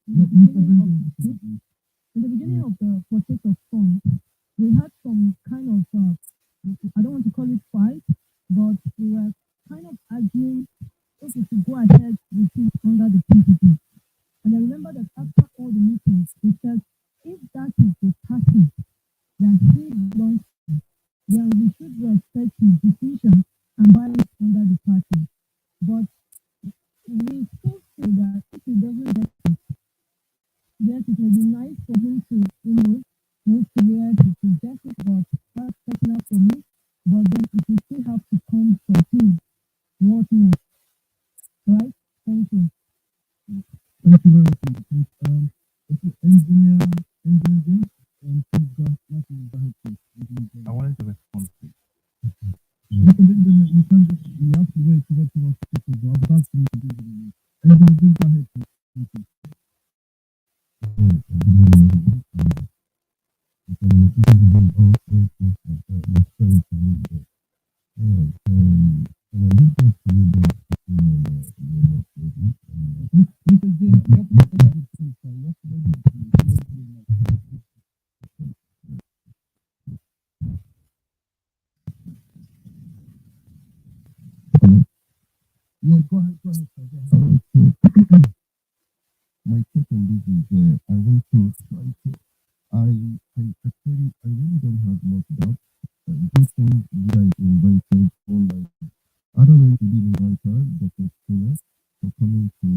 in the beginning of the purchase of funds, we had some kind of, I don't want to call it fight, but we were kind of arguing if we should go ahead with it under the PPP. And I remember that after all the meetings, we said, if that is the party that he belongs to, then we should respect his decision and buy it under the party. But we still feel that if he doesn't get it, yes, it may be nice for him to, move to where he could get it, but that's personal for me. But then it will still have to come from him. What next? Right? Thank you. Thank you very much. Okay, engineer James, please go ahead, please. I wanted to respond to You can just, you have to wait to get to what to say. I'll pass to you to do it. Engineer James, go ahead, please. Thank you. Mr. James, you have to say that please, sir. You have to wait Yeah, go ahead, sir. Go ahead. my take on this is I want to try to I really don't have much doubt. These things you guys invited on like I don't know if you did invite her, but Christina for coming to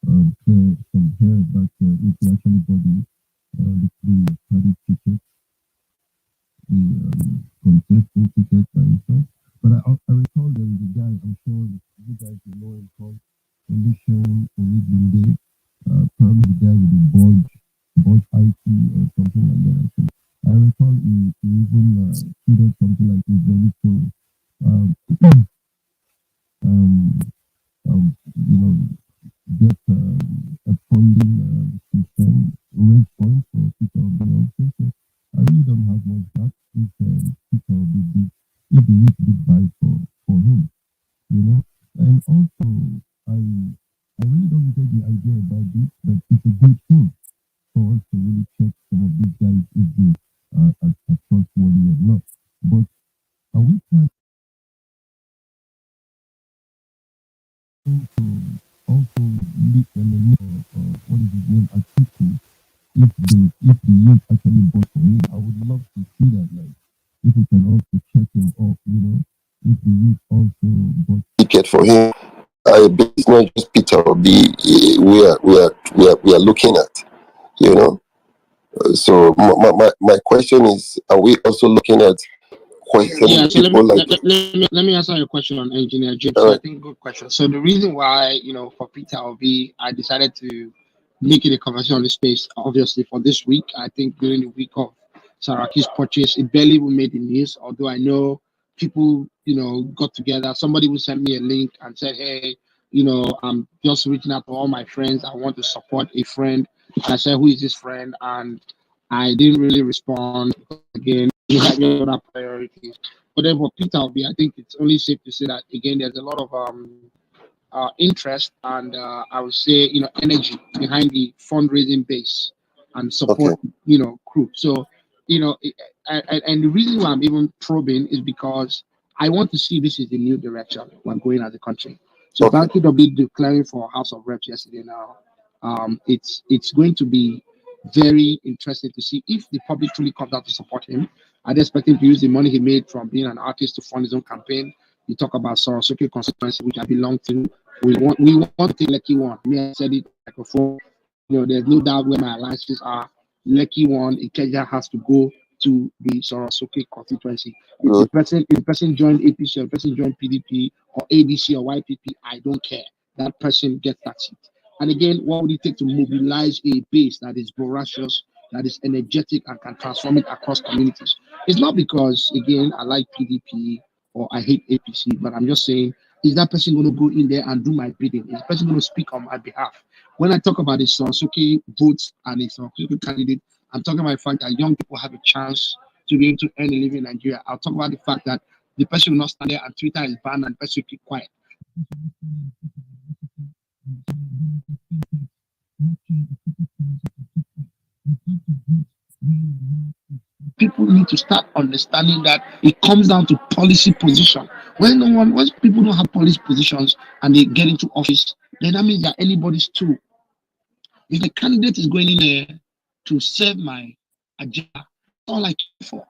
clear some hair, but if you actually got the party tickets, the contesting tickets and stuff. But I recall there was a guy, I'm sure you guys will know him called Condition Onibinde, probably the guy with the Bodge IT or something like that. I think. I recall he even tweeted something like he's ready to um, um, you know, get a funding system, raise funds for people of the also. So I really don't have much doubt if people will be big, if the youth big buy for him, you know. And also, I really don't get the idea about this, but it's a good thing for us to really check some of these guys if they are trustworthy or not. But are we trying to also lead them a what is his name, Atiku, if the youth actually vote for him? I would love to see that, like, if we can also check him off, if the youth also vote ticket for him. It's not just Peter Obi we are looking at, you know. So my question is, are we also looking at questioning Yeah, so people like let me answer your question on engineer James. So I uh, think good question. So the reason why, for Peter Obi, I decided to make it a conversation on the space, obviously for this week. I think during the week of Saraki's purchase, it barely even made the news, although I know people, got together. Somebody will send me a link and said, hey, I'm just reaching out to all my friends. I want to support a friend. And I said, who is this friend? And I didn't really respond because, again, you have your other priorities. But then for Peter Obi, I think it's only safe to say that, again, there's a lot of interest and I would say, energy behind the fundraising base and okay, support, crew. So, and the reason why I'm even probing is because I want to see this is the new direction we're going as a country. So okay, Banky W declaring for House of Reps yesterday now, it's going to be very interesting to see if the public truly comes out to support him. I'd expect him to use the money he made from being an artist to fund his own campaign. You talk about Soro Soke constituency, which I belong to. We want to take Lucky One. Me, I said it microphone. There's no doubt where my alliances are. Lucky One, Ikeja has to go to the Soro Soke constituency. good, If the person joined APC or the person joined PDP or ADC or YPP, I don't care. That person gets that seat. And again, what would it take to mobilize a base that is voracious, that is energetic, and can transform it across communities? It's not because, again, I like PDP or I hate APC, but I'm just saying, is that person going to go in there and do my bidding? Is the person going to speak on my behalf? When I talk about the Sonsuke votes and the Sonsuke candidate, I'm talking about the fact that young people have a chance to be able to earn a living in Nigeria. I'll talk about the fact that the person will not stand there and Twitter is banned and the person will keep quiet. need to start understanding that it comes down to policy position. When people don't have policy positions and they get into office, then that means they're anybody's tool. If the candidate is going in there to serve my agenda, that's all I care for.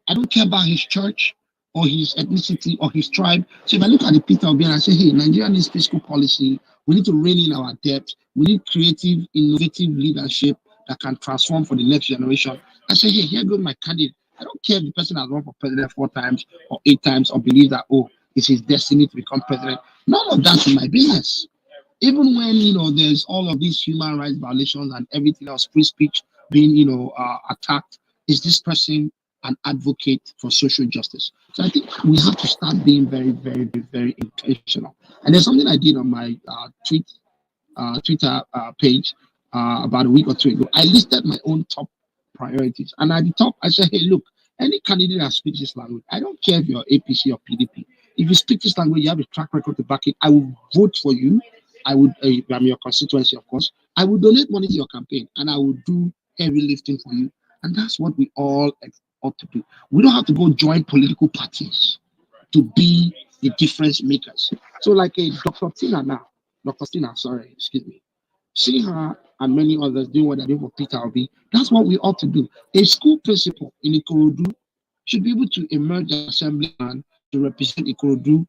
I don't care about his church or his ethnicity or his tribe. So if I look at the Peter Obi and I say, hey, Nigeria needs fiscal policy, we need to rein in our debt, we need creative, innovative leadership that can transform for the next generation. I say, hey, here goes my candidate. I don't care if the person has run for president 4 times or 8 times or believes that, oh, it's his destiny to become president. None of that's in my business. Even when there's all of these human rights violations and everything else, free speech being attacked, is this person an advocate for social justice? So I think we have to start being very, very, very, very intentional. And there's something I did on my Twitter page about a week or two ago. I listed my own top priorities, and at the top, I said, "Hey, look, any candidate that speaks this language, I don't care if you're APC or PDP. If you speak this language, you have a track record to back it. I will vote for you. I would, I'm your constituency, of course. I will donate money to your campaign, and I will do heavy lifting for you. And that's what we all ought to do. We don't have to go join political parties to be the difference makers. So, like a Dr. Tina now, Dr. Tina, sorry, excuse me. See her and many others doing what they're doing for Peter Obi. That's what we ought to do. A school principal in Ikorodu should be able to emerge as assemblyman to represent Ikorodu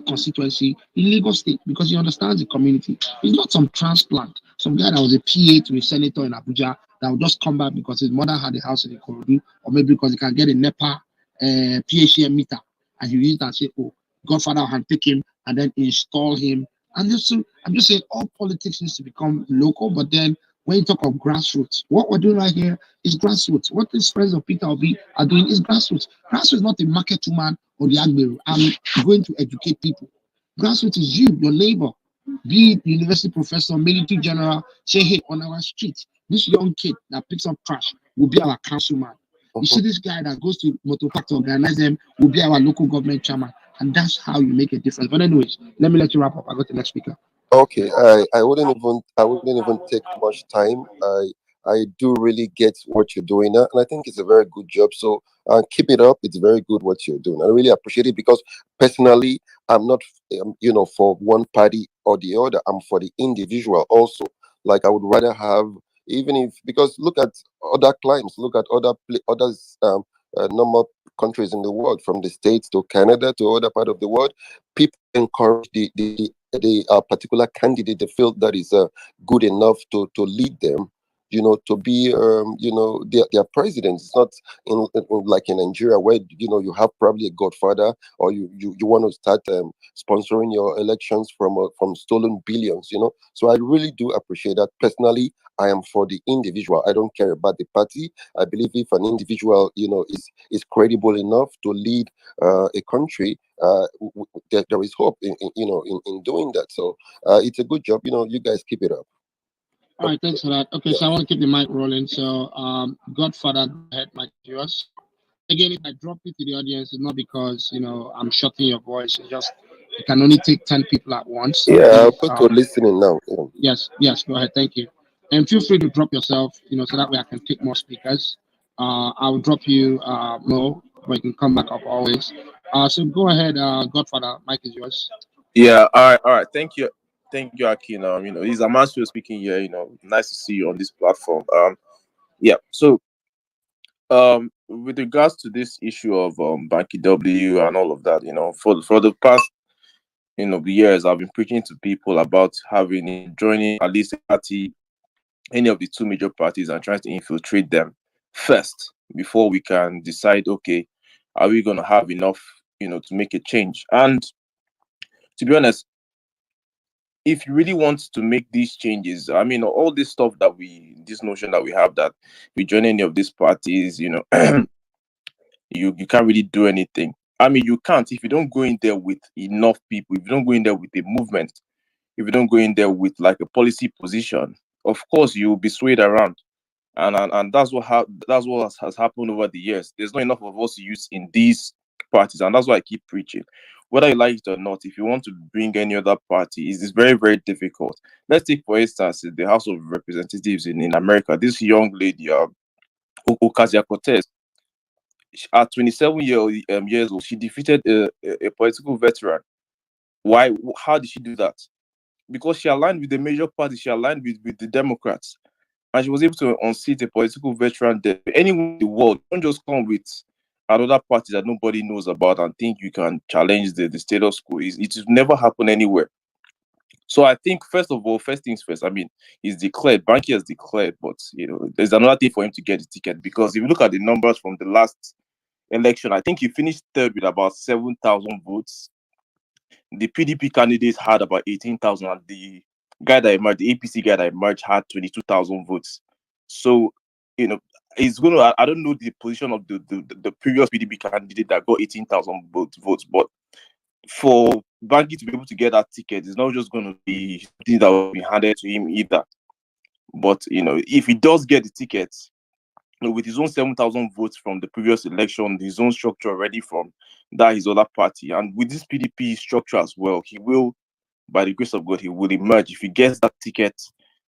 constituency in Lagos State because he understands the community. He's not some transplant, some guy that was a PA to a senator in Abuja that will just come back because his mother had a house in Ikorodu, or maybe because he can get a NEPA PHM meter and he use it and say, oh, Godfather can take him and then install him. And just, I'm just saying, all politics needs to become local. But then, when you talk of grassroots, what we're doing right here is grassroots. What these friends of Peter Obi are doing is grassroots. Grassroots is not a market woman or the Agbero. I'm going to educate people. Grassroots is you, your neighbor, be it university professor, military general. Say, hey, on our street, this young kid that picks up trash will be our councilman. You see this guy that goes to motor park to organize them will be our local government chairman. And that's how you make a difference. But anyways, let me let you wrap up. I got the next speaker. Okay, I wouldn't even take much time. I do really get what you're doing now, and I think it's a very good job. So keep it up. It's very good what you're doing. I really appreciate it because personally, I'm not for one party or the other. I'm for the individual also. Like I would rather have, even if, because look at other climes, look at others normal countries in the world, from the States to Canada to other part of the world. People encourage the particular candidate they feel that is good enough to lead them, to be their president. It's not like in Nigeria where you have probably a godfather, or you want to start sponsoring your elections from stolen billions. So I really do appreciate that. Personally, I am for the individual. I don't care about the party. I believe if an individual is credible enough to lead a country, there is hope in doing that. So it's a good job. You guys keep it up. All right, thanks for that. Okay, so I want to keep the mic rolling. So, Godfather, go ahead, Mike, yours. Again, if I drop you to the audience, it's not because I'm shutting your voice. It's just you can only take 10 people at once. So Yeah, please, I'll go to listening now. Yeah. yes, go ahead. Thank you, and feel free to drop yourself. So that way I can take more speakers. I will drop you more, but you can come back up always. So go ahead, Godfather. Mike is yours. Yeah, all right. Thank you, Akin. This is Amasio speaking here. Nice to see you on this platform. Yeah. So, with regards to this issue of Banky W and all of that, for the past years, I've been preaching to people about having joining at least a party, any of the two major parties, and trying to infiltrate them first before we can decide. Okay, are we going to have enough, to make a change? And to be honest, if you really want to make these changes, I mean, all this stuff this notion that we have that we join any of these parties, you can't really do anything. I mean, you can't if you don't go in there with enough people, if you don't go in there with a movement, if you don't go in there with like a policy position, of course you will be swayed around. And that's what has happened over the years. There's not enough of us youth in these parties, and that's why I keep preaching. Whether you like it or not, if you want to bring any other party, it's very, very difficult. Let's take, for instance, the House of Representatives in America. This young lady, Ocasio Cortez. At 27 years old, she defeated a political veteran. Why? How did she do that? Because she aligned with the major party, she aligned with the Democrats, and she was able to unseat a political veteran there. Anyone in the world, don't just come with another party that nobody knows about and think you can challenge the status quo. It will never happen anywhere. So I think first of all, first things first. I mean, he's declared. Banky has declared, but there's another thing for him to get the ticket because if you look at the numbers from the last election, I think he finished third with about 7,000 votes. The PDP candidates had about 18,000, and the APC guy that emerged, had 22,000 votes. So, you know, it's going to, I don't know the position of the previous PDP candidate that got 18,000 votes, but for Banky to be able to get that ticket, it's not just going to be something that will be handed to him either. But, if he does get the ticket, with his own 7,000 votes from the previous election, his own structure already from that his other party, and with this PDP structure as well, he will, by the grace of God, he will emerge. If he gets that ticket,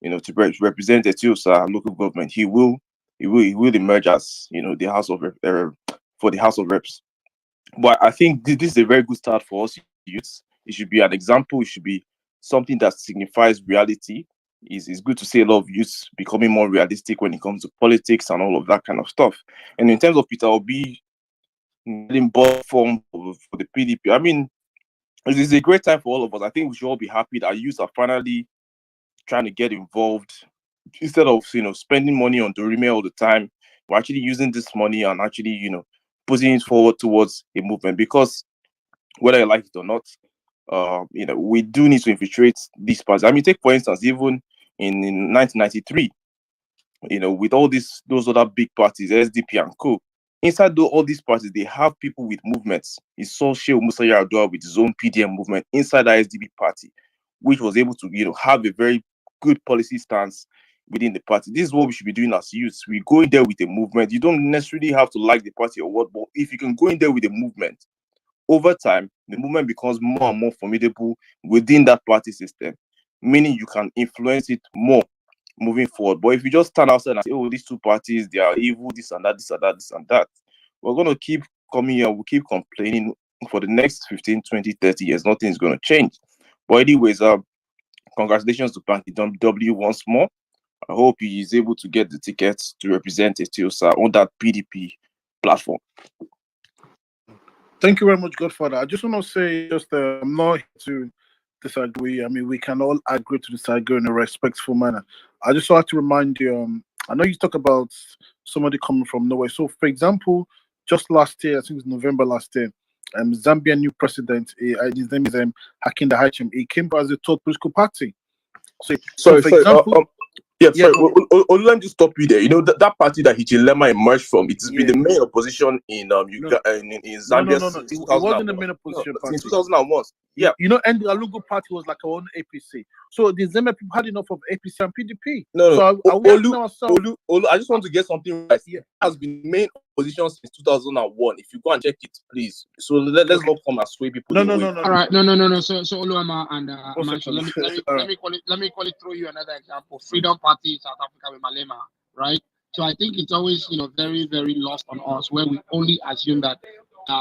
to represent Etiosa local government, he will emerge as the for the House of Reps. But I think this is a very good start for us youths. It should be an example. It should be something that signifies reality. It's good to see a lot of youths becoming more realistic when it comes to politics and all of that kind of stuff. And in terms of Peter Obi getting bought for the PDP, I mean, it's a great time for all of us. I think we should all be happy that youths are finally trying to get involved instead of spending money on Dorime all the time. We're actually using this money and actually putting it forward towards a movement because whether you like it or not, we do need to infiltrate these parties. I mean, take for instance, even in 1993, with all those other big parties, SDP and co. Inside all these parties, they have people with movements. You saw Shehu Musa Yar'Adua with his own PDM movement inside the SDP party, which was able to have a very good policy stance within the party. This is what we should be doing as youths. We go in there with a movement. You don't necessarily have to like the party or what, but if you can go in there with a movement, over time, the movement becomes more and more formidable within that party system, meaning you can influence it more moving forward. But if you just stand outside and say, oh, these two parties, they are evil, this and that, this and that, this and that, we're going to keep coming here, we'll keep complaining for the next 15, 20, 30 years. Nothing is going to change. But anyways, congratulations to Banky W once more. I hope he is able to get the tickets to represent Etiosa on that PDP platform. Thank you very much, Godfather. I just want to say, I'm not here to disagree. I mean, we can all agree to disagree in a respectful manner. I just like to remind you. I know you talk about somebody coming from nowhere. So, for example, just last year, I think it was November last year, Zambian new president, his name is Hakinda Hachim. He came as a third political party. So, for example, yeah, yeah, sorry. Let me just stop you there. That party that Hichilema emerged from, it has been the main opposition in Zambia since it wasn't the 2001. main opposition party. Since 2001. Yeah. And the Alugo party was like our own APC. So the Zambia people had enough of APC and PDP. No. So are we asking ourselves? Olu, I just want to get something right. Yeah. It has been the main opposition since 2001. If you go and check it, please. So let's not come and sway people. No. All right, no. So Oluwama and Amancho, let me call it through you another example. Freedom Party South Africa with Malema, right? So I think it's always very very lost on us where we only assume that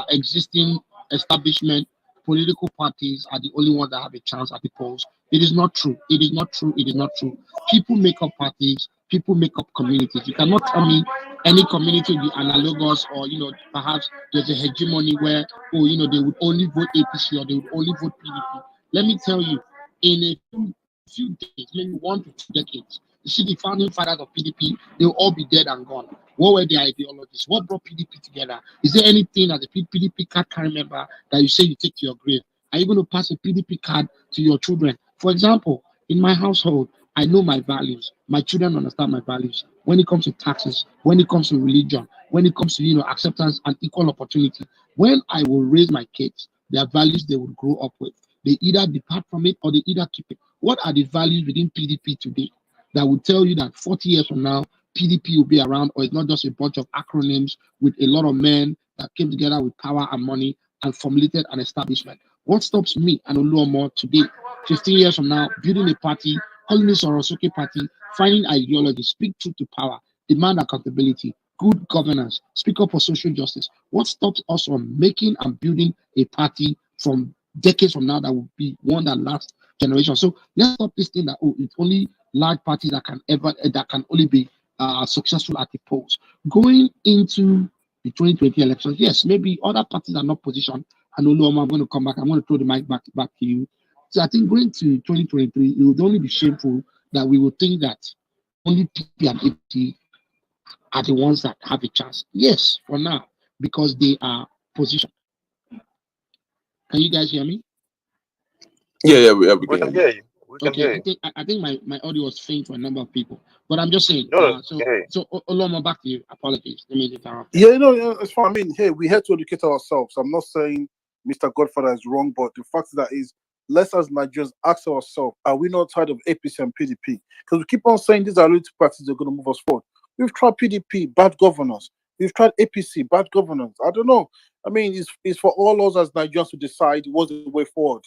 existing establishment political parties are the only ones that have a chance at the polls. It is not true. It is not true. It is not true. People make up parties. People make up communities. You cannot tell me any community will be analogous or perhaps there's a hegemony where they would only vote APC or they would only vote PDP. Let me tell you, in a few decades, maybe 1 to 2 decades, you see the founding fathers of PDP, they'll all be dead and gone. What were their ideologies? What brought PDP together? Is there anything as a PDP card carrying member that you say you take to your grave? Are you going to pass a PDP card to your children? For example, in my household, I know my values. My children understand my values. When it comes to taxes, when it comes to religion, when it comes to acceptance and equal opportunity, when I will raise my kids, their values they will grow up with. They either depart from it or they either keep it. What are the values within PDP today that will tell you that 40 years from now, PDP will be around, or it's not just a bunch of acronyms with a lot of men that came together with power and money and formulated an establishment? What stops me and Oluomo today, 15 years from now, building a party, calling it Soro Soke party, finding ideology, speak truth to power, demand accountability, good governance, speak up for social justice. What stops us from making and building a party from decades from now that will be one that lasts generations? So let's stop this thing that it's only large parties that can only be successful at the polls. Going into the 2020 elections, yes, maybe other parties are not positioned. And Oluoma, I'm going to come back. I'm going to throw the mic back to you. So I think going to 2023, it would only be shameful that we would think that only PP and APC are the ones that have a chance. Yes, for now, because they are positioned. Can you guys hear me? Yeah, we We can can hear you. hear you. We can Okay, hear you. I think my audio was faint for a number of people, but I'm just saying. No, we can hear you. Oloma, back to you. Apologies, let me interrupt. Yeah, yeah, it's fine. I mean, hey, we have to educate ourselves. I'm not saying Mr. Godfather is wrong, but the fact that is, let's as Nigerians ask ourselves, are we not tired of APC and PDP? Because we keep on saying these are really two parties that are going to move us forward. We've tried PDP, bad governance. We've tried APC, bad governance. I don't know. I mean, it's for all us as Nigerians to decide what's the way forward.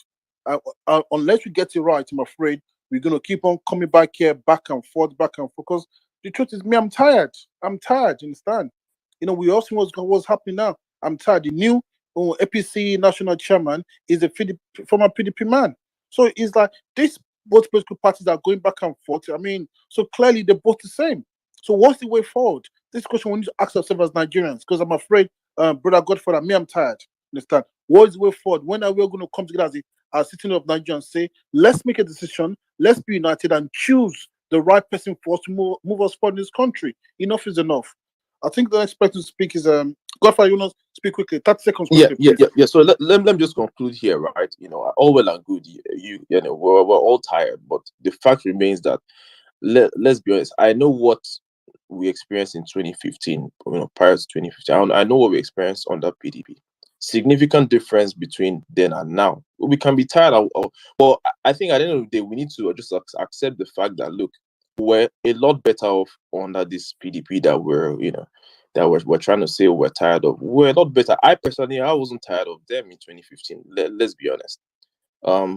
Unless we get it right, I'm afraid we're going to keep on coming back here, back and forth, back and forth. Because the truth is, me, I'm tired. I'm tired. You understand? We all see what's happening now. I'm tired. The new APC national chairman is a former PDP man. So it's like these both political parties are going back and forth. I mean, so clearly they're both the same. So what's the way forward? This question we need to ask ourselves as Nigerians, because I'm afraid, brother Godfather, me, I'm tired. Understand? What is the way forward? When are we going to come together as a citizen of Nigeria and say, let's make a decision, let's be united and choose the right person for us to move us forward in this country? Enough is enough. I think the next person to speak is Godfather. You want to speak quickly? 30 seconds quickly, please. Yeah. So let me just conclude here, right? All well and good. We're all tired, but the fact remains that let's be honest. I know what we experienced in 2015. Prior to 2015, I know what we experienced under PDP. Significant difference between then and now. We can be tired but I think at the end of the day, we need to just accept the fact that look, we're a lot better off under this PDP that we're trying to say we're tired of. We're a lot better. I personally, I wasn't tired of them in 2015. Let's be honest.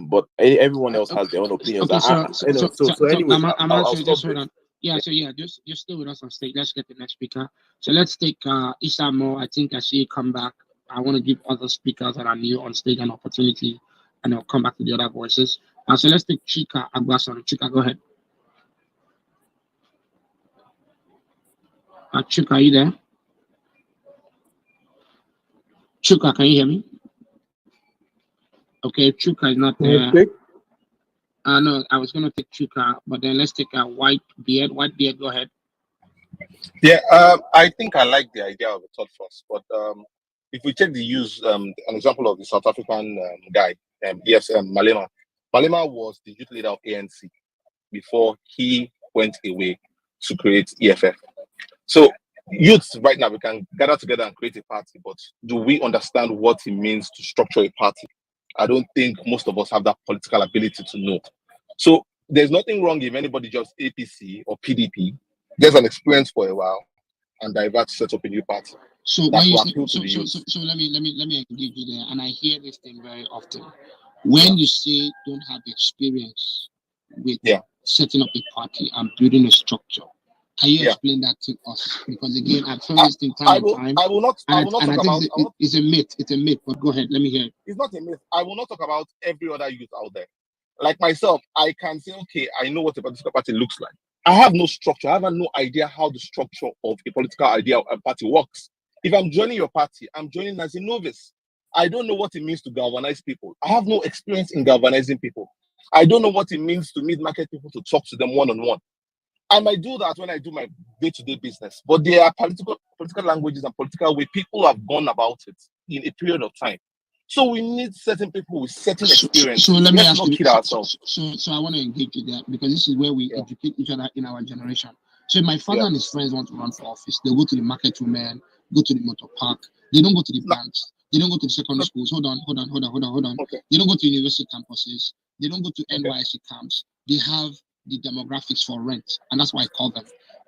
But everyone else has their own opinions. Okay, So anyways, I'm I'll answering. stop Just hold there. on. Just stay with us on stage. Let's get the next speaker. So let's take Isamo. I think I see you come back. I want to give other speakers that are new on stage an opportunity, and I'll come back to the other voices. So let's take Chika Agbason. Chika, go ahead. Chika, are you there? Chuka, can you hear me? Okay, Chuka is not there. No, I was gonna take Chuka, but then let's take a White Beard. White Beard, go ahead. Yeah, I think I like the idea of a thought first, but if we take the use an example of the South African guy, Malema. Malema was the youth leader of ANC before he went away to create EFF. So youths right now, we can gather together and create a party, but do we understand what it means to structure a party? I don't think most of us have that political ability to know. So there's nothing wrong if anybody just APC or PDP gets an experience for a while and divert to set up a new party. So That's when you what say, appeal to the youth. so let me engage you there, and I hear this thing very often. When you say don't have experience with setting up a party and building a structure, can you explain that to us? Because again, I've heard this thing time and time. I will not talk about. It's a myth. It's a myth. But go ahead. Let me hear it. It's not a myth. I will not talk about every other youth out there. Like myself, I can say, okay, I know what a political party looks like. I have no structure. I have no idea how the structure of a political idea of a party works. If I'm joining your party, I'm joining as a novice. I don't know what it means to galvanize people. I have no experience in galvanizing people. I don't know what it means to meet market people, to talk to them one-on-one. I might do that when I do my day-to-day business, but there are political languages and political way people have gone about it in a period of time. So we need certain people with certain experience. So let me Let's ask not you. kid ourselves. So I want to engage you there because this is where we educate each other in our generation. So my father and his friends want to run for office. They go to the market women, go to the motor park. They don't go to the banks. They don't go to the secondary schools. Hold on. Okay. They don't go to university campuses. They don't go to NYSC camps. They have the demographics for rent, and that's why I call them.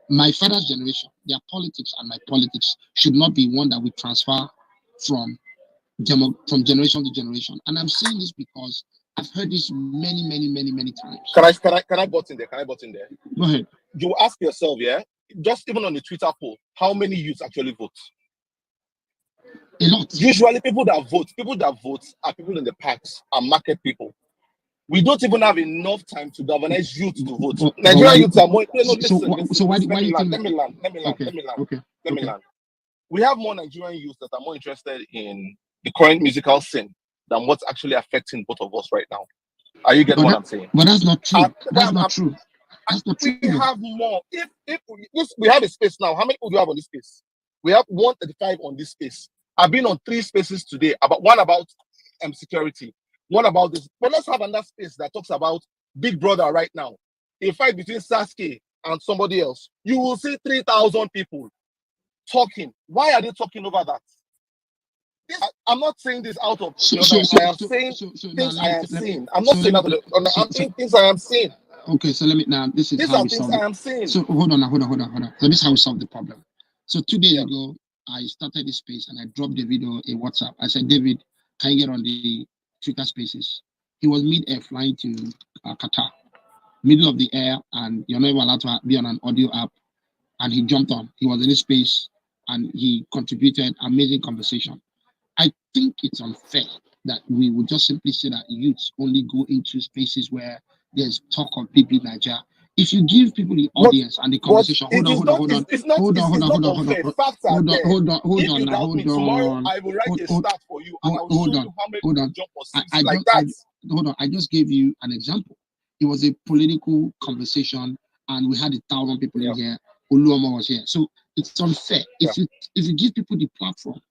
My father's generation, their politics and my politics should not be one that we transfer from generation to generation. And I'm saying this because I've heard this many times. Can I butt in there? Go ahead. You ask yourself, just even on the Twitter poll, how many youths actually vote? A lot. Usually, people that vote are people in the parks and market people. We don't even have enough time to galvanize youth to vote. But Nigerian why? youths are more. No, So why listen. do you think Let that? me land. Let me land. Okay, Let me land. okay, Let me okay. land. We have more Nigerian youths that are more interested in the current musical scene than what's actually affecting both of us right now. Are you getting what I'm saying? But that's not true. And That's not true. That's not true. we have more. If we have a space now, how many people do you have on this space? We have 135 on this space. I've been on 3 spaces today. One about security, one about this. But let's have another space that talks about Big Brother right now. A fight between Sasuke and somebody else. You will see 3,000 people talking. Why are they talking over that? I'm not saying this out of I am saying things I am seeing. I'm not saying that. I'm saying things I am seeing. Okay, so let me now. These are things I am seeing. So hold on. So this is how we solve the problem. So 2 days ago, I started this space and I dropped the video in WhatsApp. I said, David, can you get on the Twitter Spaces? He was mid-air flying to Qatar, middle of the air, and you're not even allowed to be on an audio app. And he jumped on. He was in this space and he contributed amazing conversation. I think it's unfair that we would just simply say that youths only go into spaces where there's talk of people Nigeria. If you give people the audience and the conversation, hold on. Tomorrow I will write a stat for you and I will show you how many people jump for seats like that. Hold on. I just gave you an example. It was a political conversation and we had 1,000 people in here. Oluoma was here. So it's unfair. If you give people the platform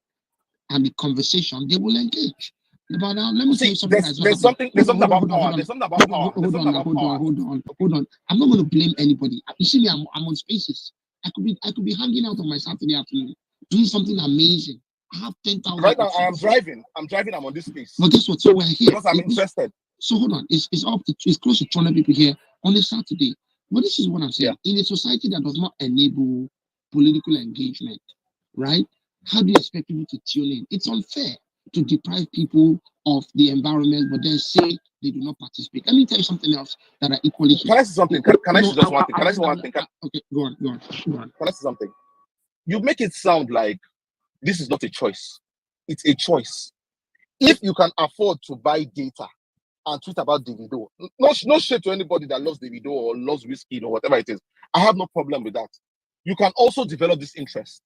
and the conversation, they will engage. But now let me tell you something. There's something about power. Hold on. I'm not going to blame anybody. You see me, I'm on spaces. I could be hanging out on my Saturday afternoon, doing something amazing. I have 10,000. Right now, I am driving. I'm on this space. But guess what? So we're here because I'm interested. So hold on. It's close to 200 people here on a Saturday. But this is what I'm saying. In a society that does not enable political engagement, right? How do you expect people to tune in? It's unfair to deprive people of the environment, but then say they do not participate. Let me tell you something else that are equally. Can I say something? Can I say just one thing? Can I say one thing? Okay, go on. Can I say something? You make it sound like this is not a choice. It's a choice. If you can afford to buy data and tweet about Davido, no shade to anybody that loves Davido or loves whiskey or whatever it is. I have no problem with that. You can also develop this interest.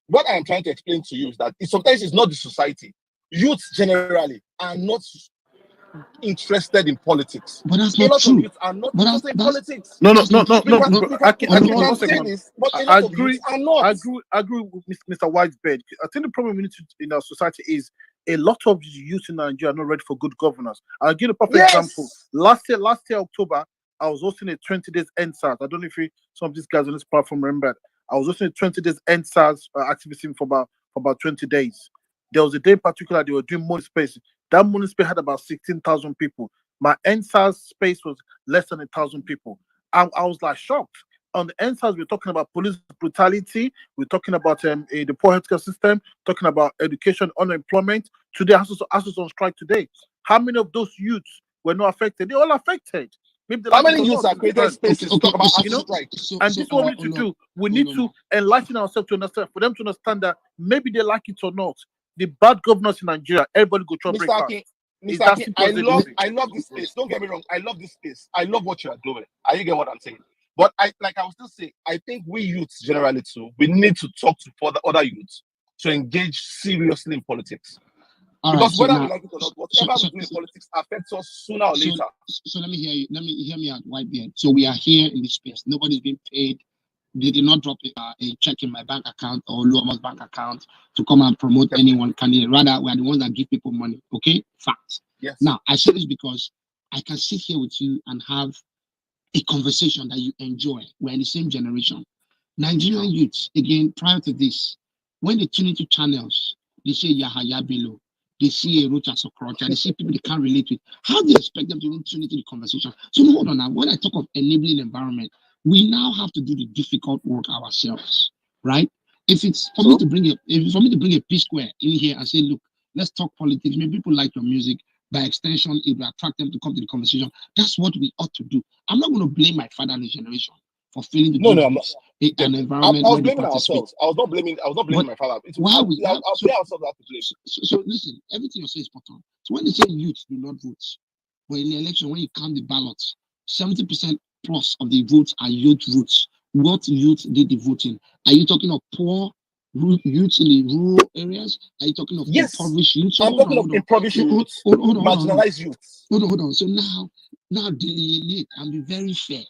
What I am trying to explain to you is that sometimes it's not the society. Youth generally are not interested in politics. But that's not true. Youth are not interested in politics. No. I agree with Mr. Whitebed. I think the problem we need to in our society is a lot of youth in Nigeria are not ready for good governance. I'll give a perfect example. Last year, October, I was hosting a 20 days NSAS. I don't know if some of these guys on this platform remember. I was hosting a 20 days NSAS activism for about 20 days. There was a day in particular they were doing money space. That money space had about 16,000 people. My NSAS space was less than 1,000 people. I was like shocked. On the NSAS, we're talking about police brutality. We're talking about the poor healthcare system. Talking about education, unemployment. Today, ASUS on strike today. How many of those youths were not affected? They're all affected. How many youths are created spaces to talk about ASUS strike? And this is what we need to do. We need to enlighten ourselves to understand, for them to understand that maybe they like it or not. The bad governors in Nigeria, everybody go try breakfast. Mr. King, I love this space. Don't get me wrong. I love this space. I love what you are doing. Are you getting what I'm saying? But I will still say, I think we youths generally too, we need to talk to other youths to engage seriously in politics. Because whether we like it or not, whatever we do in politics affects us sooner or later. So let me hear you. Let me hear me out, Whitebeard. So we are here in this space. Nobody's being paid. They did not drop a check in my bank account or Luoma's bank account to come and promote anyone candidate. Rather, we are the ones that give people money. Okay? Fact. Yes. Now, I say this because I can sit here with you and have a conversation that you enjoy. We're in the same generation. Nigerian youths, again, prior to this, when they tune into channels, they say Yahaya Bello, they see a Rocha Sokrocha, they see people they can't relate with. How do you expect them to even tune into the conversation? So hold on now. When I talk of enabling environment, we now have to do the difficult work ourselves, right? If it's for me to bring a P Square in here and say, look, let's talk politics. Maybe people like your music. By extension, it will attract them to come to the conversation. That's what we ought to do. I'm not going to blame my father and his generation for failing to do this. an I environment was where they blaming participate. ourselves. I was not blaming. I was not blaming But my father. It's why we I'll, that I'll blame ourselves out to blame. so listen, everything you say is spot on. So when they say youth do not vote, but in the election when you count the ballots, 70% plus of the votes are youth votes. What youth did the voting? Are you talking of poor youth in the rural areas? Are you talking of Yes, impoverished youth? So I'm talking of impoverished youth, marginalized youth. hold on. So now delineate and be very fair.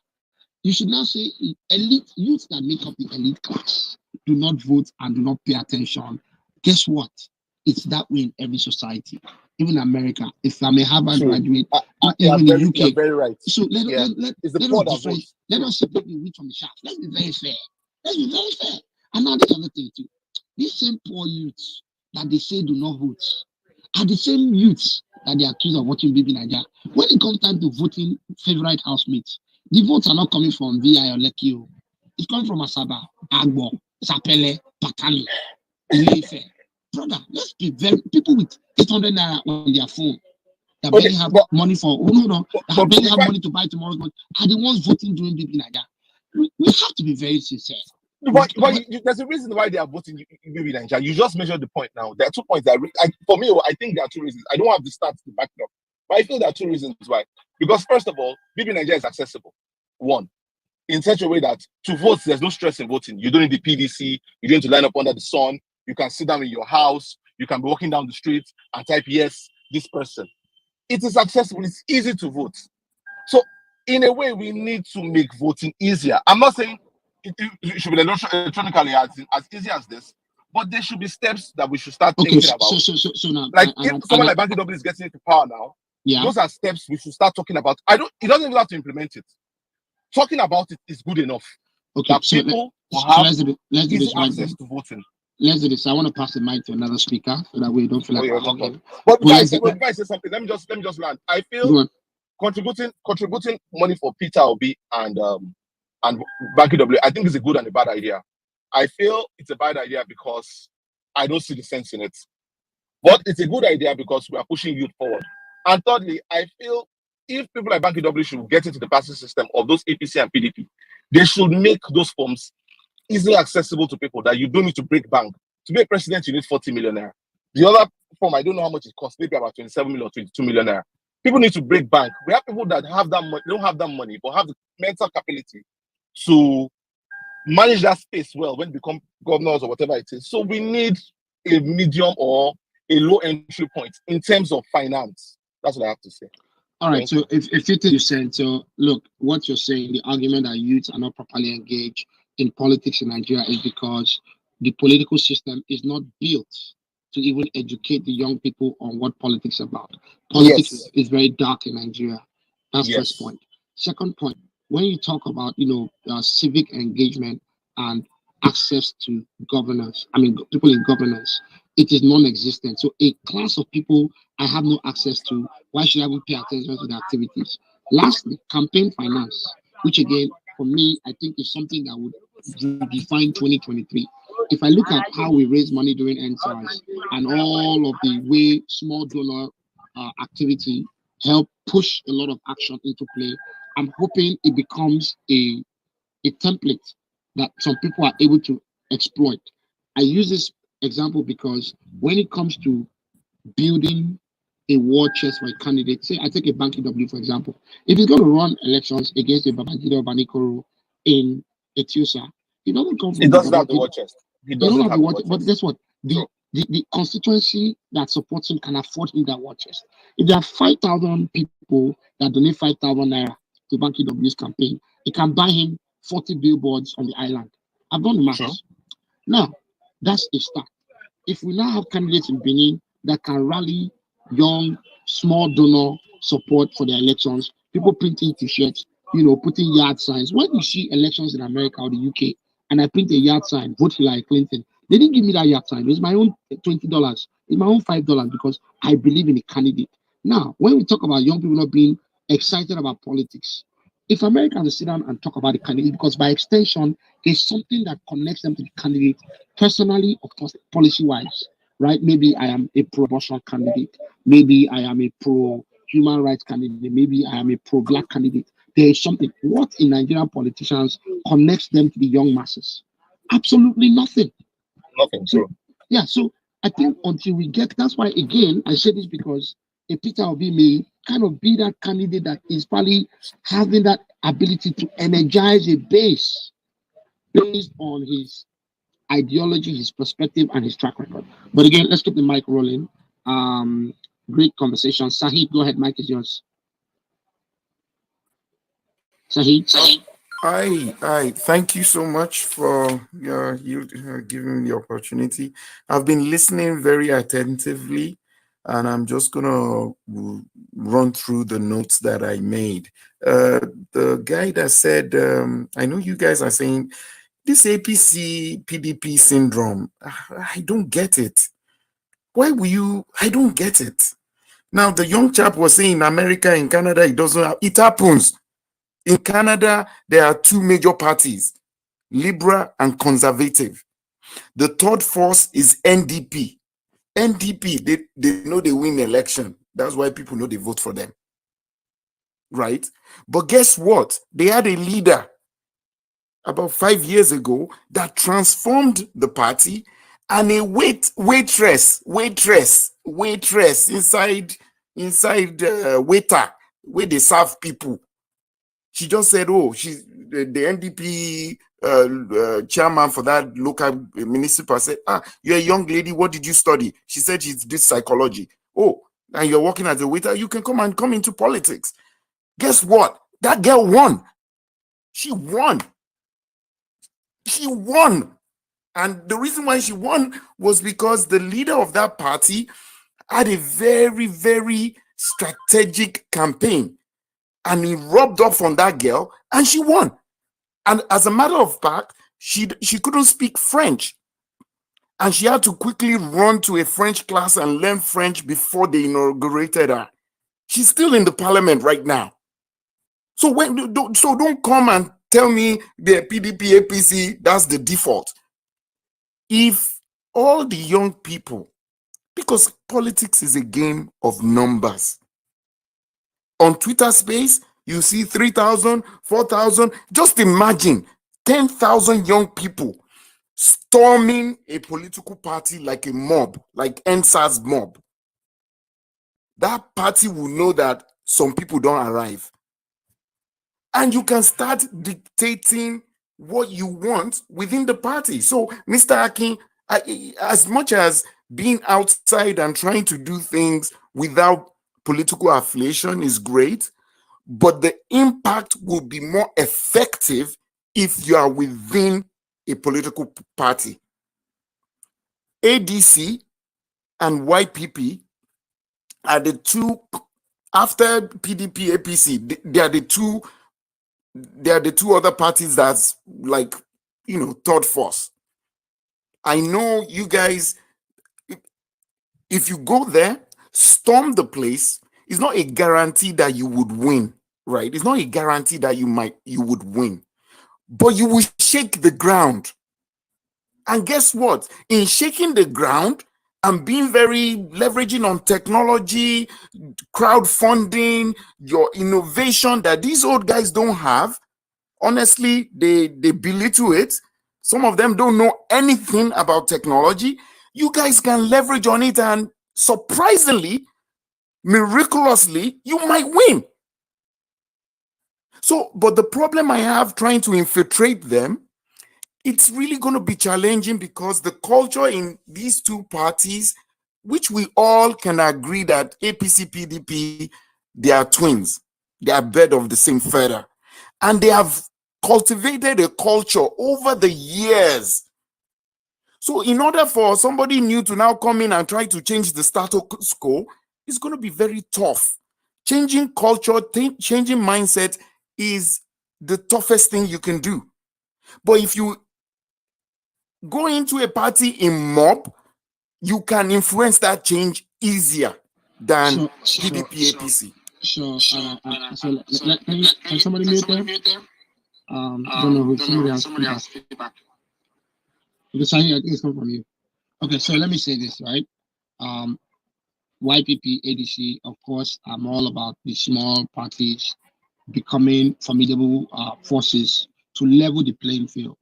You should now say elite youths that make up the elite class do not vote and do not pay attention. Guess what? It's that way in every society, even America. If I'm a Harvard True. graduate, even in You're UK. very right. So Yeah, it's the let poor us that different. votes. Let True. us separate the wheat from the chaff. Let's be very fair. Let's be very fair. And now the other thing too. These same poor youths that they say do not vote are the same youths that they accuse of voting Bibi Nigeria. When it comes time to voting favorite housemates, the votes are not coming from VI or Lekki. It's coming from Asaba, Agbo, Sapele, Patani, Ileife. Brother, let's be very people with 800 naira on their phone that Okay, barely have but money for no, that barely have before money to buy tomorrow's money are the ones voting during Bibi Nigeria. We have to be very sincere. there's a reason why they are voting Bibi Nigeria. You just measured the point now. There are 2 points for me, I think there are 2 reasons. I don't have the stats to back it up, but I feel there are 2 reasons why. Because first of all, Bibi Nigeria is accessible. One, in such a way that to vote, there's no stress in voting. You don't need the PDC. You don't need to line up under the sun. You can sit down in your house. You can be walking down the street and type yes, this person. It is accessible. It's easy to vote. So, in a way, we need to make voting easier. I'm not saying it should be electronically as easy as this, but there should be steps that we should start Okay, thinking about. so now, Like if someone like Banky W is getting into power now, yeah, those are steps we should start talking about. It doesn't even have to implement it. Talking about it is good enough. okay. That So people will so have let's do easy this right access then. to voting. Let's do this. I want to pass the mic to another speaker so that way you don't feel Oh, like you're we're welcome. hogging. But But let's before I say something, let me just land. I feel go on. contributing money for Peter Obi and Banky W, I think is a good and a bad idea. I feel it's a bad idea because I don't see the sense in it. But it's a good idea because we are pushing youth forward. And thirdly, I feel if people like Banky W should get into the passing system of those APC and PDP, they should make those forms easily accessible to people that you don't need to break bank. To be a president, you need 40 million naira. The other form, I don't know how much it costs, maybe about 27 million or 22 million naira. People need to break bank. We have people that have that money, don't have that money, but have the mental capability to manage that space well when they become governors or whatever it is. So we need a medium or a low entry point in terms of finance. That's what I have to say. All right. So if you think you said so, look, what you're saying, the argument that youths are not properly engaged in politics in Nigeria is because the political system is not built to even educate the young people on what politics is about. Politics Yes. is very dark in Nigeria. That's first Yes. point. Second point, when you talk about civic engagement and access to governance, I mean people in governance, it is non-existent. So a class of people I have no access to, why should I even pay attention to the activities? Lastly, campaign finance, which again, for me, I think is something that would redefine 2023. If I look at how we raise money during NSARS and all of the way small donor activity help push a lot of action into play, I'm hoping it becomes a template that some people are able to exploit. I use this example because when it comes to building a war chest for a candidate, say I take a Banky W for example, if he's going to run elections against a Babangida Banikoro in Etiosa, he doesn't come He from doesn't the have the war chest. He they don't doesn't have the have the war war chest. But chest. guess what? True. The constituency that supports him can afford him that war chest. If there are 5,000 people that donate 5,000 naira to Banky W's campaign, it can buy him 40 billboards on the island. I've done the True. maths. Now, that's a start. If we now have candidates in Benin that can rally young, small donor support for their elections, people printing t-shirts, putting yard signs. When you see elections in America or the UK, and I print a yard sign, vote Hillary Clinton, they didn't give me that yard sign. It was my own $20. It's my own $5 because I believe in a candidate. Now, when we talk about young people not being excited about politics, if America has to sit down and talk about the candidate, because by extension, there's something that connects them to the candidate personally or policy wise, right? Maybe I am a pro abortion candidate, maybe I am a pro human rights candidate, maybe I am a pro black candidate. there is something. What in Nigerian politicians connects them to the young masses? Absolutely nothing. Nothing So true. yeah, so I think until we get, that's why again I say this, because a Peter Obi may kind of be that candidate that is probably having that ability to energize a base based on his ideology, his perspective, and his track record. But again, let's keep the mic rolling. Um, Great conversation. Sahid, go ahead. Mic is yours. Sahid. I thank you so much for you giving me the opportunity. I've been listening very attentively, and I'm just gonna run through the notes that I made. The guy that said, I know you guys are saying this APC PDP syndrome. I don't get it. Why will you? I don't get it. Now the young chap was saying in America, in Canada, it doesn't. It happens. In Canada, there are two major parties, Liberal and Conservative. The third force is NDP. NDP, they know they win election. That's why people know they vote for them. Right? But guess what? They had a leader about 5 years ago that transformed the party, and a waitress inside waiter where they serve people. She just said, "Oh, she's the NDP chairman for that local municipal." Said, "Ah, you're a young lady. What did you study?" She said she did psychology. "Oh, and you're working as a waiter. You can come into politics." Guess what? That girl won. She won. She won. And the reason why she won was because the leader of that party had a very, very strategic campaign, and he rubbed off on that girl, and she won. And as a matter of fact, she couldn't speak French, and she had to quickly run to a French class and learn French before they inaugurated her. She's still in the parliament right now. So don't come and tell me the PDP APC, that's the default. If all the young people, because politics is a game of numbers. On Twitter space, you see 3,000, 4,000. Just imagine 10,000 young people storming a political party like a mob, like NSAS mob. That party will know that some people don't arrive. And you can start dictating what you want within the party. So, Mr. Akin, as much as being outside and trying to do things without political affiliation is great, but the impact will be more effective if you are within a political party. ADC and YPP are the two, after PDP, APC, they are the two other parties that's like, third force. I know you guys, if you go there, storm the place, it's not a guarantee that you would win, right? It's not a guarantee that you would win, but you will shake the ground. And guess what? In shaking the ground and being very leveraging on technology, crowdfunding, your innovation that these old guys don't have, honestly, they belittle it. Some of them don't know anything about technology. You guys can leverage on it, and surprisingly, miraculously, you might win. So, but the problem I have trying to infiltrate them, it's really going to be challenging because the culture in these two parties, which we all can agree that APC, PDP, they are twins. They are bed of the same feather. And they have cultivated a culture over the years. So in order for somebody new to now come in and try to change the status quo, it's going to be very tough. Changing culture, changing mindset is the toughest thing you can do. But if you go into a party in mob, you can influence that change easier than PDP APC. Sure. So let me, can somebody mute there? Don't know who, somebody has feedback. Because I think it's come from you. Okay, so let me say this, right? Um, YPP, ADC, of course, I'm all about the small parties becoming formidable forces to level the playing field.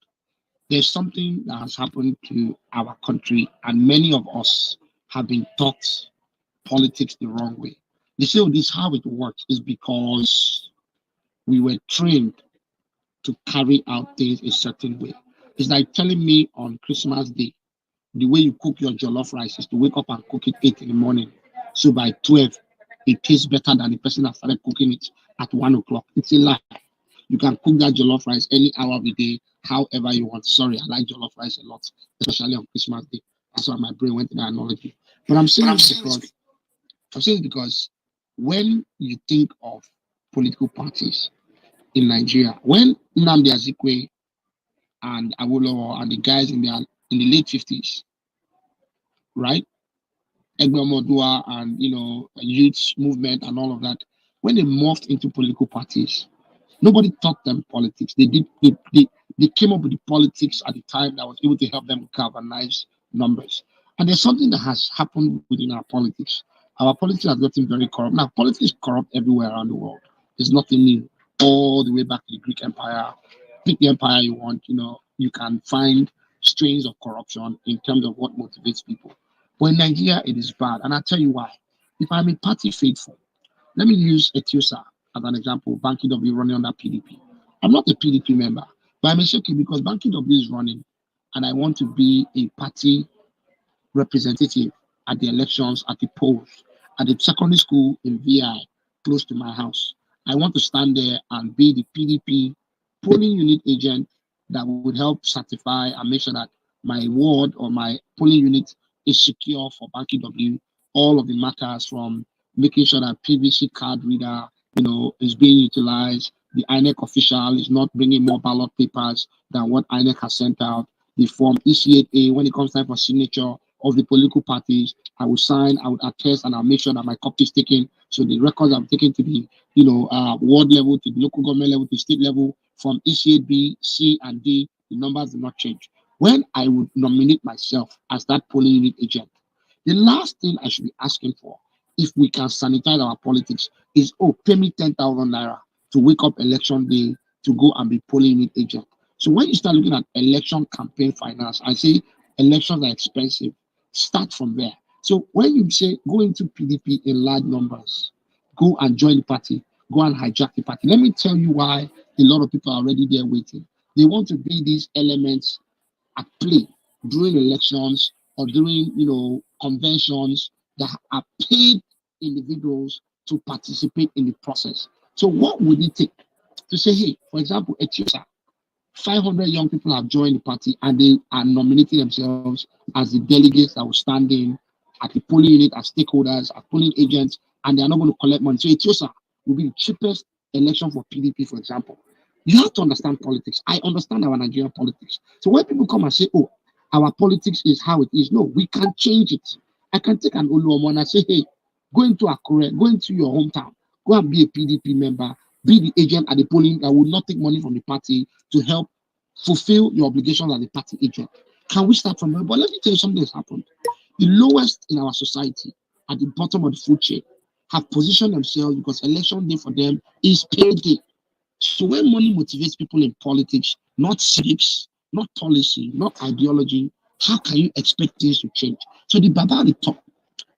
There's something that has happened to our country, and many of us have been taught politics the wrong way. They say, oh, this how it works is because we were trained to carry out things a certain way. It's like telling me on Christmas Day, the way you cook your jollof rice is to wake up and cook it 8 in the morning. So by 12, it tastes better than the person that started cooking it at 1 o'clock. It's a lie. You can cook that jollof rice any hour of the day, however you want. Sorry, I like jollof rice a lot, especially on Christmas Day. That's why my brain went to that analogy. But I'm saying this because when you think of political parties in Nigeria, when Nnamdi Azikwe and Awolowo and the guys in the late 50s, right? Egbe and youth movement and all of that, when they morphed into political parties, nobody taught them politics. They came up with the politics at the time that was able to help them galvanize numbers. And there's something that has happened within our politics. Our politics has gotten very corrupt. Now, politics is corrupt everywhere around the world. It's nothing new. All the way back to the Greek Empire, pick the empire you want, you can find strains of corruption in terms of what motivates people. But in Nigeria, it is bad. And I'll tell you why. If I'm a party faithful, let me use Etiosa as an example. Banky W running under PDP. I'm not a PDP member, but I'm a okay because Banky W is running, and I want to be a party representative at the elections, at the polls, at the secondary school in VI, close to my house. I want to stand there and be the PDP polling unit agent that would help certify and make sure that my ward or my polling unit is secure for Banky W. All of the matters from making sure that PVC card reader, is being utilized. The INEC official is not bringing more ballot papers than what INEC has sent out. The form EC8A, when it comes time for signature of the political parties, I will sign, I would attest, and I'll make sure that my copy is taken. So the records I'm taking to the, ward level, to the local government level, to state level, from EC8B, C, and D, the numbers do not change. When I would nominate myself as that polling unit agent, the last thing I should be asking for, if we can sanitize our politics, is pay me 10,000 naira to wake up election day to go and be polling unit agent. So when you start looking at election campaign finance, I say elections are expensive. Start from there. So when you say go into PDP in large numbers, go and join the party, go and hijack the party. Let me tell you why a lot of people are already there waiting. They want to be these elements at play during elections or during conventions that are paid individuals to participate in the process. So what would it take to say, hey, for example, Etiosa, 500 young people have joined the party and they are nominating themselves as the delegates that will stand in at the polling unit as stakeholders, as polling agents, and they are not going to collect money. So Etiosa will be the cheapest election for PDP, for example. You have to understand politics. I understand our Nigerian politics. So when people come and say, oh, our politics is how it is, no, we can change it. I can take an Oluomo and I say, hey, go into Akure, go into your hometown, go and be a PDP member, be the agent at the polling that will not take money from the party to help fulfill your obligations as a party agent. Can we start from there? But let me tell you something that's happened. The lowest in our society, at the bottom of the food chain, have positioned themselves because election day for them is payday. So when money motivates people in politics, not civics, not policy, not ideology, how can you expect things to change? So the Baba at the top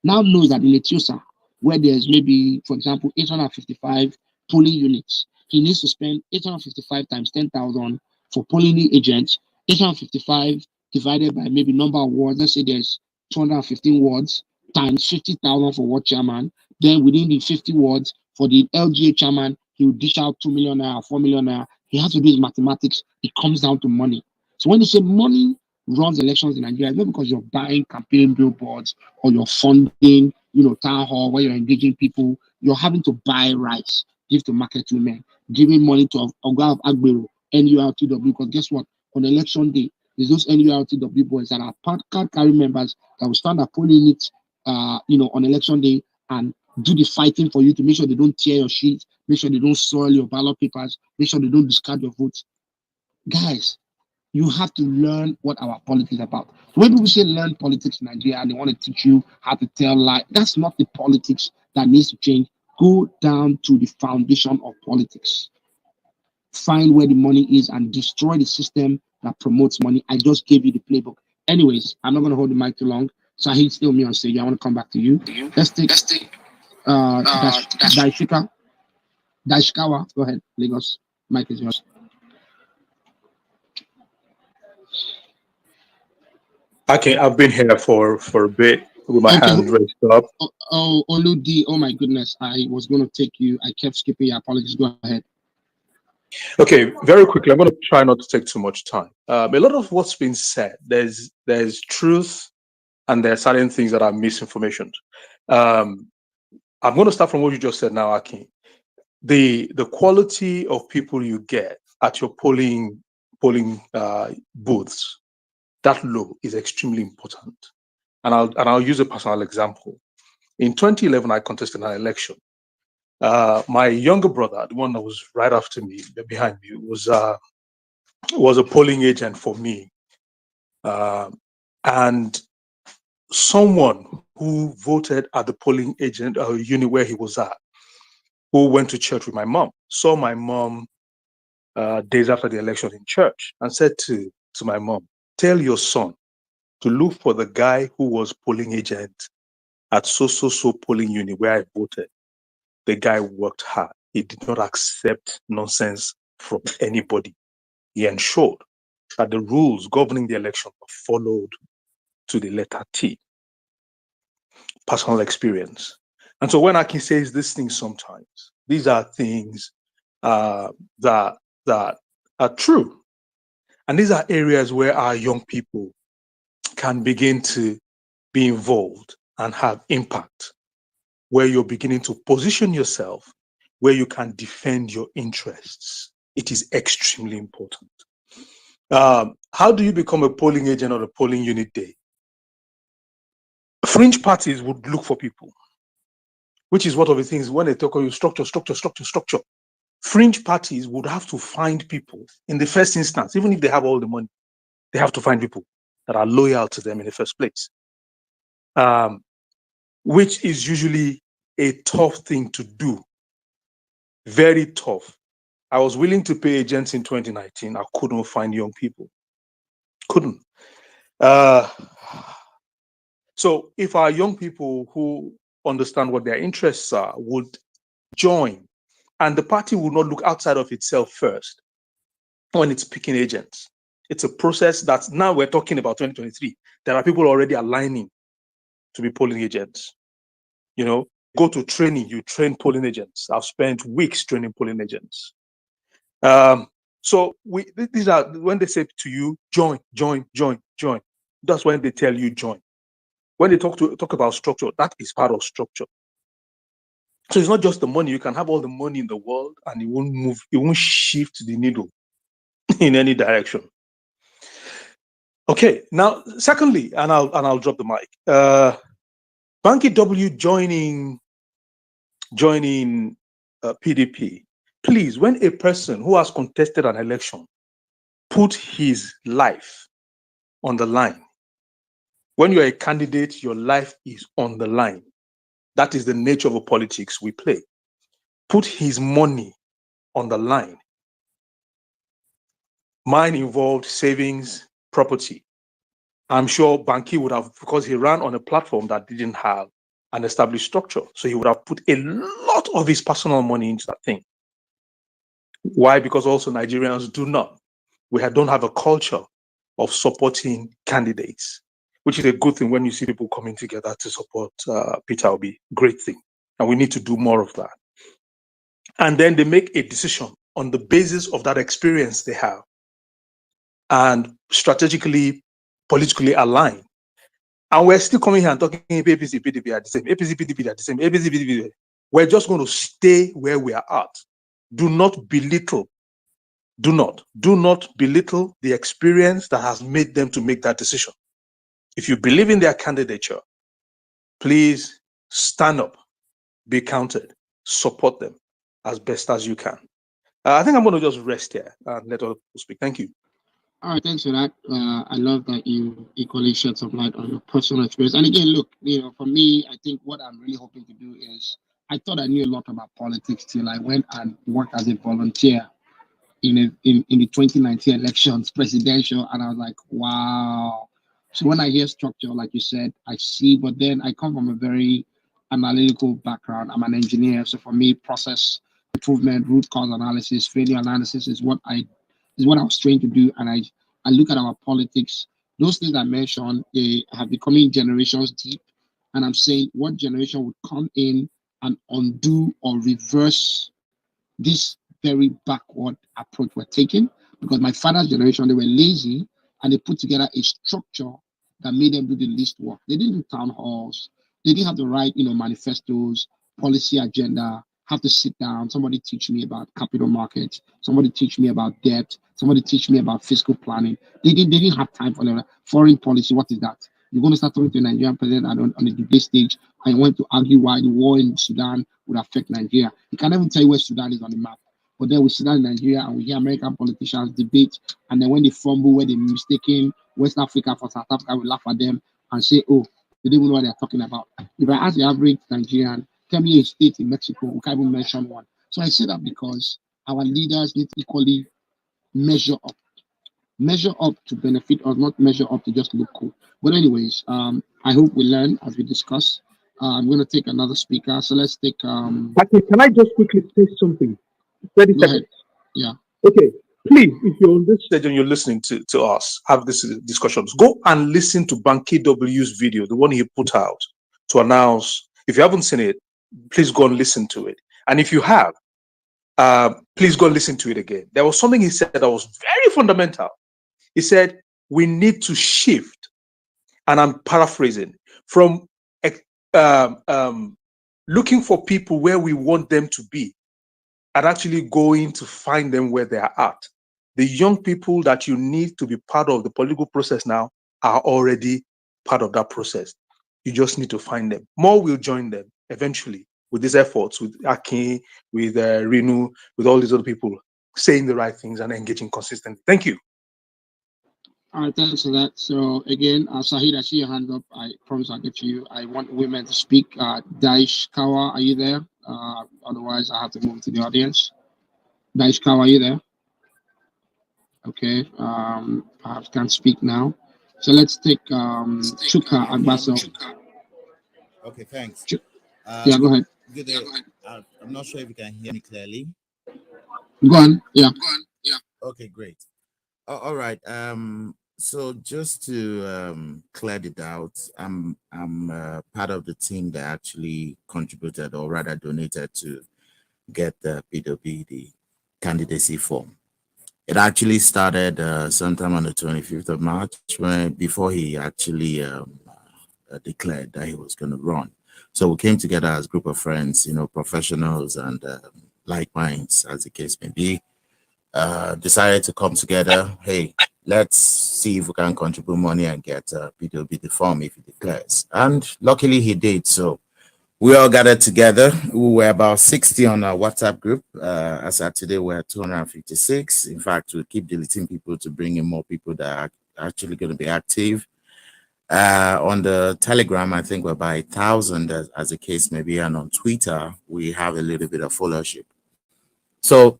now knows that in Etiosa, where there's maybe, for example, 855 polling units, he needs to spend 855 times 10,000 for polling agents, 855 divided by maybe number of wards. Let's say there's 215 wards times 50,000 for ward chairman. Then within the 50 wards, for the LGA chairman, he will dish out 2 million naira, 4 million naira. He has to do his mathematics. It comes down to money. So when you say money runs elections in Nigeria, it's not because you're buying campaign billboards or you're funding, town hall where you're engaging people. You're having to buy rights, give to market women, giving money to Oga of Agbero, NURTW. Because guess what? On election day, there's those NURTW boys that are card carry members that will stand at polling units, on election day and do the fighting for you to make sure they don't tear your sheets, make sure they don't soil your ballot papers, make sure they don't discard your votes. Guys, you have to learn what our politics is about. So when people say learn politics in Nigeria and they want to teach you how to tell lies, that's not the politics that needs to change. Go down to the foundation of politics. Find where the money is and destroy the system that promotes money. I just gave you the playbook. Anyways, I'm not going to hold the mic too long. Sahid, still me on stage. I want to come back to you. Let's take Daishika. Daishikawa. Go ahead, Lagos. Mic is yours. Okay, I've been here for a bit with my Okay. hand raised up. Oludi. Oh my goodness. I was going to take you. I kept skipping your apologies. Go ahead. Okay, very quickly, I'm going to try not to take too much time. A lot of what's been said, there's truth, and there are certain things that are misinformation. Um, I'm going to start from what you just said now, Aki. The quality of people you get at your polling booths, that low, is extremely important. And I'll use a personal example. In 2011, I contested an election. My younger brother, the one that was right after me, behind me, was a polling agent for me, and someone who voted at the polling agent unit where he was at, who went to church with my mom, saw my mom days after the election in church, and said to my mom, "Tell your son to look for the guy who was polling agent at so polling unit where I voted. The guy worked hard. He did not accept nonsense from anybody. He ensured that the rules governing the election were followed to the letter T." Personal experience. And so when Aki says these things sometimes, these are things that that are true. And these are areas where our young people can begin to be involved and have impact, where you're beginning to position yourself, where you can defend your interests. It is extremely important. How do you become a polling agent on a polling unit day? Fringe parties would look for people, which is one of the things when they talk about structure. Fringe parties would have to find people in the first instance, even if they have all the money, they have to find people that are loyal to them in the first place, which is usually a tough thing to do. Very tough. I was willing to pay agents in 2019. I couldn't find young people. Couldn't. So if our young people who understand what their interests are would join, and the party will not look outside of itself first when it's picking agents. It's a process that now we're talking about 2023. There are people already aligning to be polling agents. You know, go to training, you train polling agents. I've spent weeks training polling agents. So these are when they say to you, join. That's when they tell you join. When they talk about structure, that is part of structure. So it's not just the money. You can have all the money in the world and it won't move, it won't shift the needle in any direction. Okay, now secondly, and I'll drop the mic. Banky W joining PDP. Please, when a person who has contested an election put his life on the line, when you're a candidate, your life is on the line. That is the nature of the politics we play. Put his money on the line. Mine involved savings, property. I'm sure Banky would have, because he ran on a platform that didn't have an established structure. So he would have put a lot of his personal money into that thing. Why? Because also Nigerians do not. We don't have a culture of supporting candidates, which is a good thing when you see people coming together to support Peter Obi. Great thing. And we need to do more of that. And then they make a decision on the basis of that experience they have and strategically, politically align. And we're still coming here and talking APC, PDP are the same, APC, PDP are the same, APC, PDP. We're just going to stay where we are at. Do not belittle the experience that has made them to make that decision. If you believe in their candidature, please stand up, be counted, support them as best as you can. I think I'm going to just rest here and let other people speak. Thank you. All right, thanks for that. I love that you equally shed some light on your personal experience. And again, look, for me, I think what I'm really hoping to do is I thought I knew a lot about politics till I went and worked as a volunteer in the 2019 elections, presidential, and I was like, wow. So when I hear structure, like you said, I see, but then I come from a very analytical background. I'm an engineer, so for me, process improvement, root cause analysis, failure analysis is what I was trained to do, and I look at our politics. Those things I mentioned, they have becoming generations deep, and I'm saying what generation would come in and undo or reverse this very backward approach we're taking, because my father's generation, they were lazy and they put together a structure that made them do the least work. They didn't do town halls. They didn't have to write, manifestos, policy agenda, have to sit down. Somebody teach me about capital markets. Somebody teach me about debt. Somebody teach me about fiscal planning. They didn't have time for that. Foreign policy, what is that? You're going to start talking to a Nigerian president on the debate stage and you want to argue why the war in Sudan would affect Nigeria. He can't even tell you where Sudan is on the map. But then we sit down in Nigeria and we hear American politicians debate, and then when they fumble, where they mistaken West Africa for South Africa, we laugh at them and say, "Oh, they don't even know what they're talking about." If I ask the average Nigerian, tell me a state in Mexico, we can't even mention one. So I say that because our leaders need to equally measure up, measure up to benefit us, not measure up to just look cool. But anyways, I hope we learn as we discuss. I'm going to take another speaker, so let's take. Okay, can I just quickly say something? 30 Go ahead. seconds. Yeah. Okay, please, if you're on this stage and you're listening to us have this discussions, go and listen to Banky W's video, the one he put out to announce. If you haven't seen it, please go and listen to it. And if you have, please go and listen to it again. There was something he said that was very fundamental. He said, we need to shift, and I'm paraphrasing, from um, um, looking for people where we want them to be and actually going to find them where they are at. The young people that you need to be part of the political process now are already part of that process. You just need to find them. More will join them eventually with these efforts, with Aki, with Renu, with all these other people saying the right things and engaging consistently. Thank you. All right, thanks for that. So again, Sahid, I see your hand up. I promise I'll get to you. I want women to speak. Daish Kawa, are you there? Otherwise, I have to move to the audience. Daish Kawa, are you there? Okay. Perhaps can't speak now. So let's take Chuka Agbaso. Okay, thanks. Yeah, go ahead. Good day. I'm not sure if you can hear me clearly. Go on. Yeah. Okay, great. All right. So just to clear the doubt, I'm part of the team that actually contributed, or rather donated, to get the PWB the candidacy form. It actually started sometime on the 25th of March, when before he actually declared that he was going to run. So we came together as a group of friends, professionals and like minds, as the case may be. Decided to come together. Hey, let's see if we can contribute money and get PWB the form if he declares. And luckily he did. So we all gathered together. We were about 60 on our WhatsApp group. As at today, we're 256. In fact, we'll keep deleting people to bring in more people that are actually going to be active. On the Telegram, I think we're by 1,000 as the case may be. And on Twitter, we have a little bit of followership. So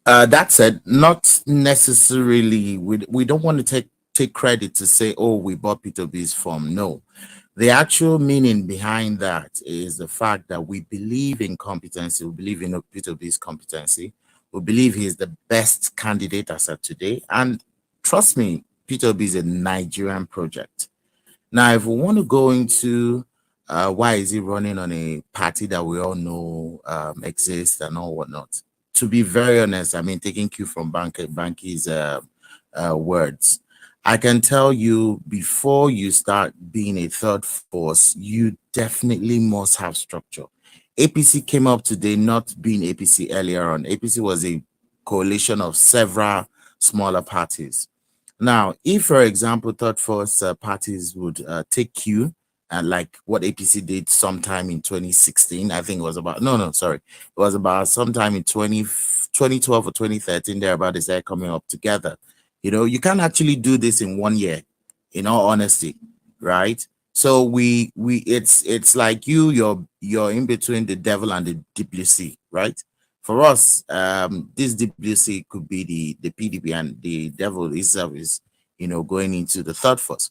that said, not necessarily, we don't want to take credit to say, oh, we bought Peter B's form. No. The actual meaning behind that is the fact that we believe in competency. We believe in Peter B's competency. We believe he is the best candidate as of today. And trust me, Peter B is a Nigerian project. Now, if we want to go into why is he running on a party that we all know exists and all whatnot, to be very honest, I mean, taking cue from Banky's words, I can tell you, before you start being a third force, you definitely must have structure. APC came up today not being APC earlier on. APC was a coalition of several smaller parties. Now, if, for example, third force parties would take cue, like what APC did sometime in 2016, I think it was about, it was about sometime in 2012 or 2013, thereabout, they started coming up together. You can't actually do this in 1 year, in all honesty, right? So it's like you're in between the devil and the WC, right? For us, this WC could be the PDP, and the devil itself is, going into the third force.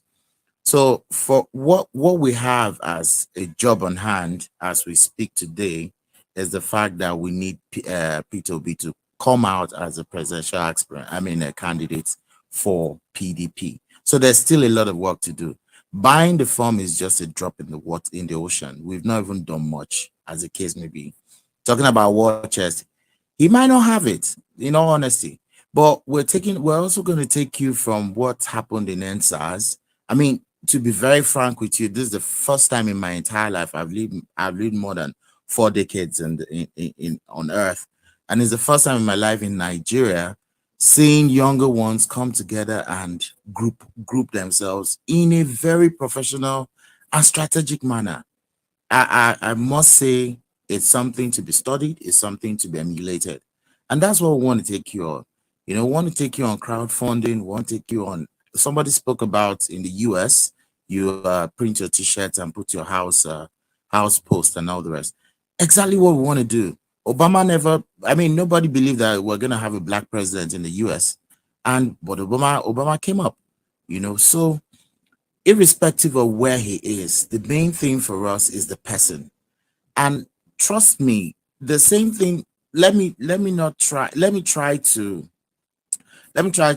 So for what we have as a job on hand as we speak today is the fact that we need P2B to come out as a presidential aspirant, a candidate for PDP. So there's still a lot of work to do. Buying the form is just a drop in the water in the ocean. We've not even done much, as the case may be. Talking about war chest, he might not have it, in all honesty. But we're also going to take you from what happened in NSAS. I mean, to be very frank with you, this is the first time in my entire life I've lived more than 4 decades in on Earth, and it's the first time in my life in Nigeria seeing younger ones come together and group themselves in a very professional and strategic manner. I must say it's something to be studied, it's something to be emulated. And that's what we want to take you on. We want to take you on crowdfunding, we want to take you on. Somebody spoke about in the US, you print your t-shirts and put your house post and all the rest. Exactly what we want to do. Obama never, nobody believed that we're gonna have a black president in the US. But Obama came up, so irrespective of where he is, the main thing for us is the person. And trust me, the same thing. Let me try to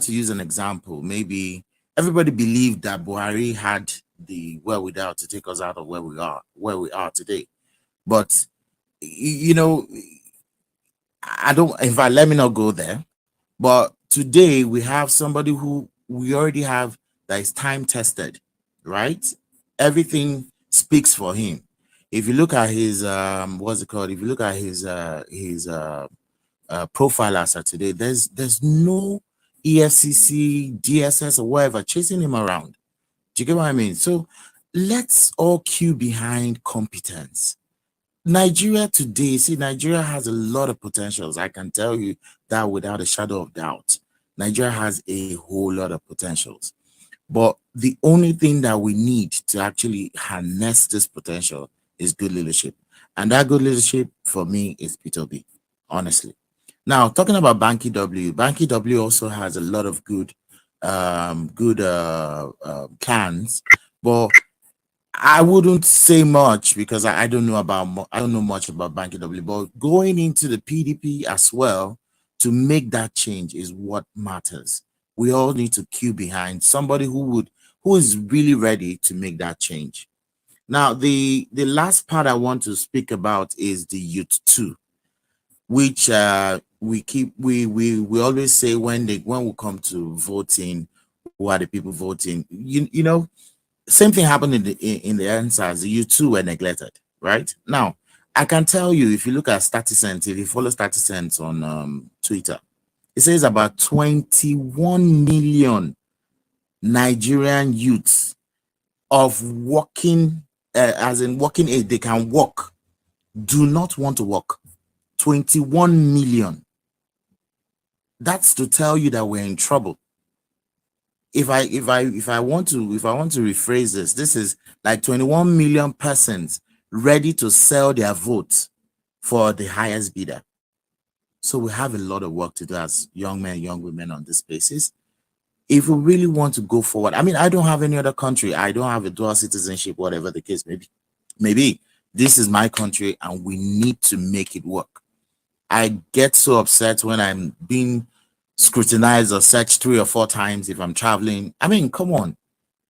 use an example. Maybe everybody believed that Buhari had the wherewithal to take us out of where we are today. But I don't. In fact, let me not go there. But today we have somebody who we already have that is time tested, right? Everything speaks for him. If you look at his what's it called? If you look at his profile as of today, there's no EFCC, DSS, or whatever chasing him around. Do you get what I mean? So let's all queue behind competence. Nigeria today, see, Nigeria has a lot of potentials. I can tell you that without a shadow of doubt. Nigeria has a whole lot of potentials. But the only thing that we need to actually harness this potential is good leadership. And that good leadership for me is P2B, honestly. Now, talking about Banky W also has a lot of good plans, but I wouldn't say much because I don't know I don't know much about Banky W. But going into the PDP as well to make that change is what matters. We all need to queue behind somebody who is really ready to make that change. Now, the last part I want to speak about is the youth too, which we always say when we come to voting, who are the people voting? Same thing happened in the answers. You too were neglected, right? Now, I can tell you, if you look at StatiSense, if you follow StatiSense on Twitter, it says about 21 million Nigerian youths of working, as in working age, they can work, do not want to work. 21 million. That's to tell you that we're in trouble. If I want to rephrase this is like 21 million persons ready to sell their votes for the highest bidder. So we have a lot of work to do as young men, young women on this basis. If we really want to go forward, I don't have any other country. I don't have a dual citizenship, whatever the case may be. Maybe this is my country and we need to make it work. I get so upset when I'm being scrutinized or searched 3 or 4 times if I'm traveling. Come on.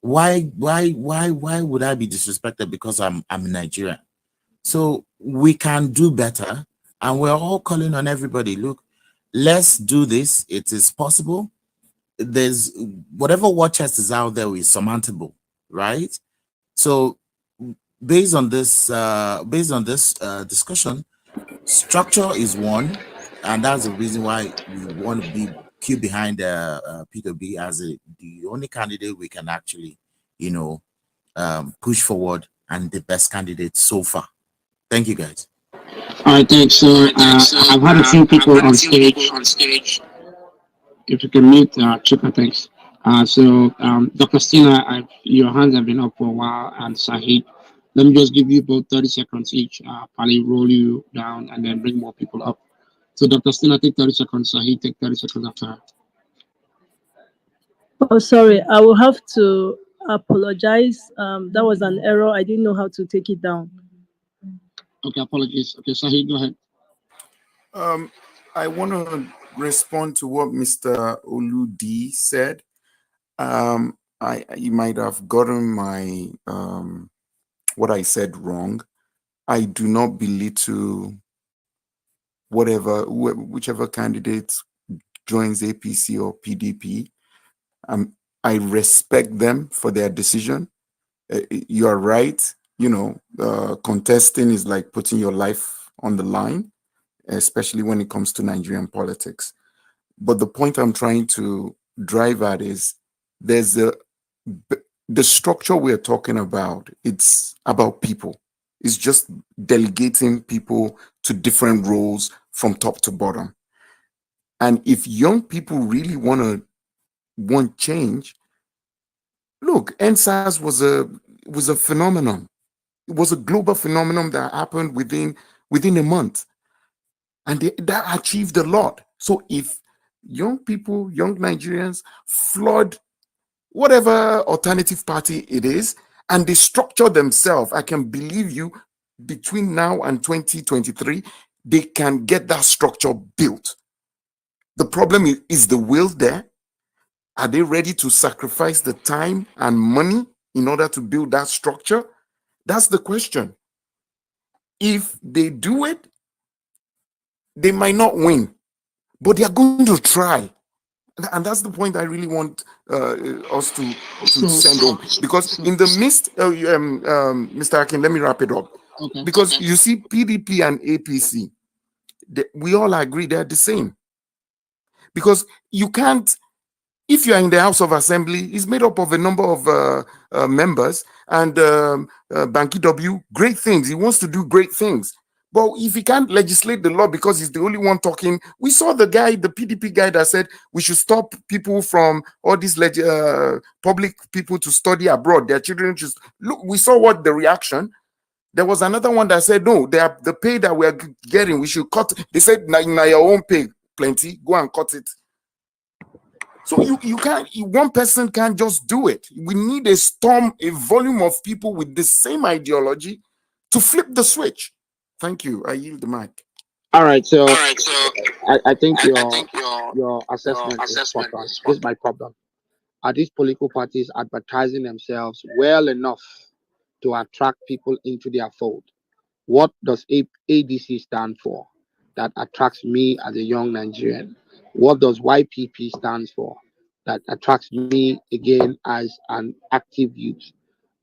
Why would I be disrespected because I'm a Nigerian? So we can do better, and we're all calling on everybody. Look, let's do this. It is possible. There's whatever war chest is out there is surmountable, right? So based on this discussion, structure is one, and that's the reason why we want to be queue behind P2B as the only candidate we can actually, push forward and the best candidate so far. Thank you, guys. All right, thanks. So I've had a few people on stage. If you can mute Chipper, thanks. Dr. Stina, your hands have been up for a while, and Sahid. Let me just give you both 30 seconds each. Probably roll you down and then bring more people up. So, Dr. Stina, take 30 seconds. Sahid, take 30 seconds after her. Oh, sorry. I will have to apologize. That was an error. I didn't know how to take it down. Okay, apologies. Okay, Sahid, go ahead. Um, I want to respond to what Mr. Oludi said. You might have gotten my what I said wrong. I do not belittle whichever candidate joins APC or PDP. I respect them for their decision. You are right. Contesting is like putting your life on the line, especially when it comes to Nigerian politics. But the point I'm trying to drive at is there's the structure we're talking about. It's about people. It's just delegating people to different roles from top to bottom. And if young people really want change, look, NSAS was a phenomenon. It was a global phenomenon that happened within a month, and that achieved a lot. So if young people, young Nigerians, flood whatever alternative party it is, and they structure themselves, I can believe you, between now and 2023, they can get that structure built. The problem is the will there? Are they ready to sacrifice the time and money in order to build that structure? That's the question. If they do it, they might not win, but they are going to try. And that's the point I really want us to send home. Because in the midst, Mr. Akin, let me wrap it up. Okay. Because you see, PDP and APC, we all agree they're the same. Because you can't, if you are in the House of Assembly, it's made up of a number of members, and Banky W, great things. He wants to do great things. But if he can't legislate the law because he's the only one talking, we saw the PDP guy that said we should stop people from all these public people to study abroad. Their children just look. We saw what the reaction. There was another one that said no, the pay that we're getting, we should cut. They said, now your own pay, plenty, go and cut it. So you can't, one person can't just do it. We need a volume of people with the same ideology to flip the switch. Thank you. I yield the mic. All right. So, I think your assessment is spot on. This is my problem. Are these political parties advertising themselves well enough to attract people into their fold? What does ADC stand for that attracts me as a young Nigerian? What does YPP stand for that attracts me again as an active youth?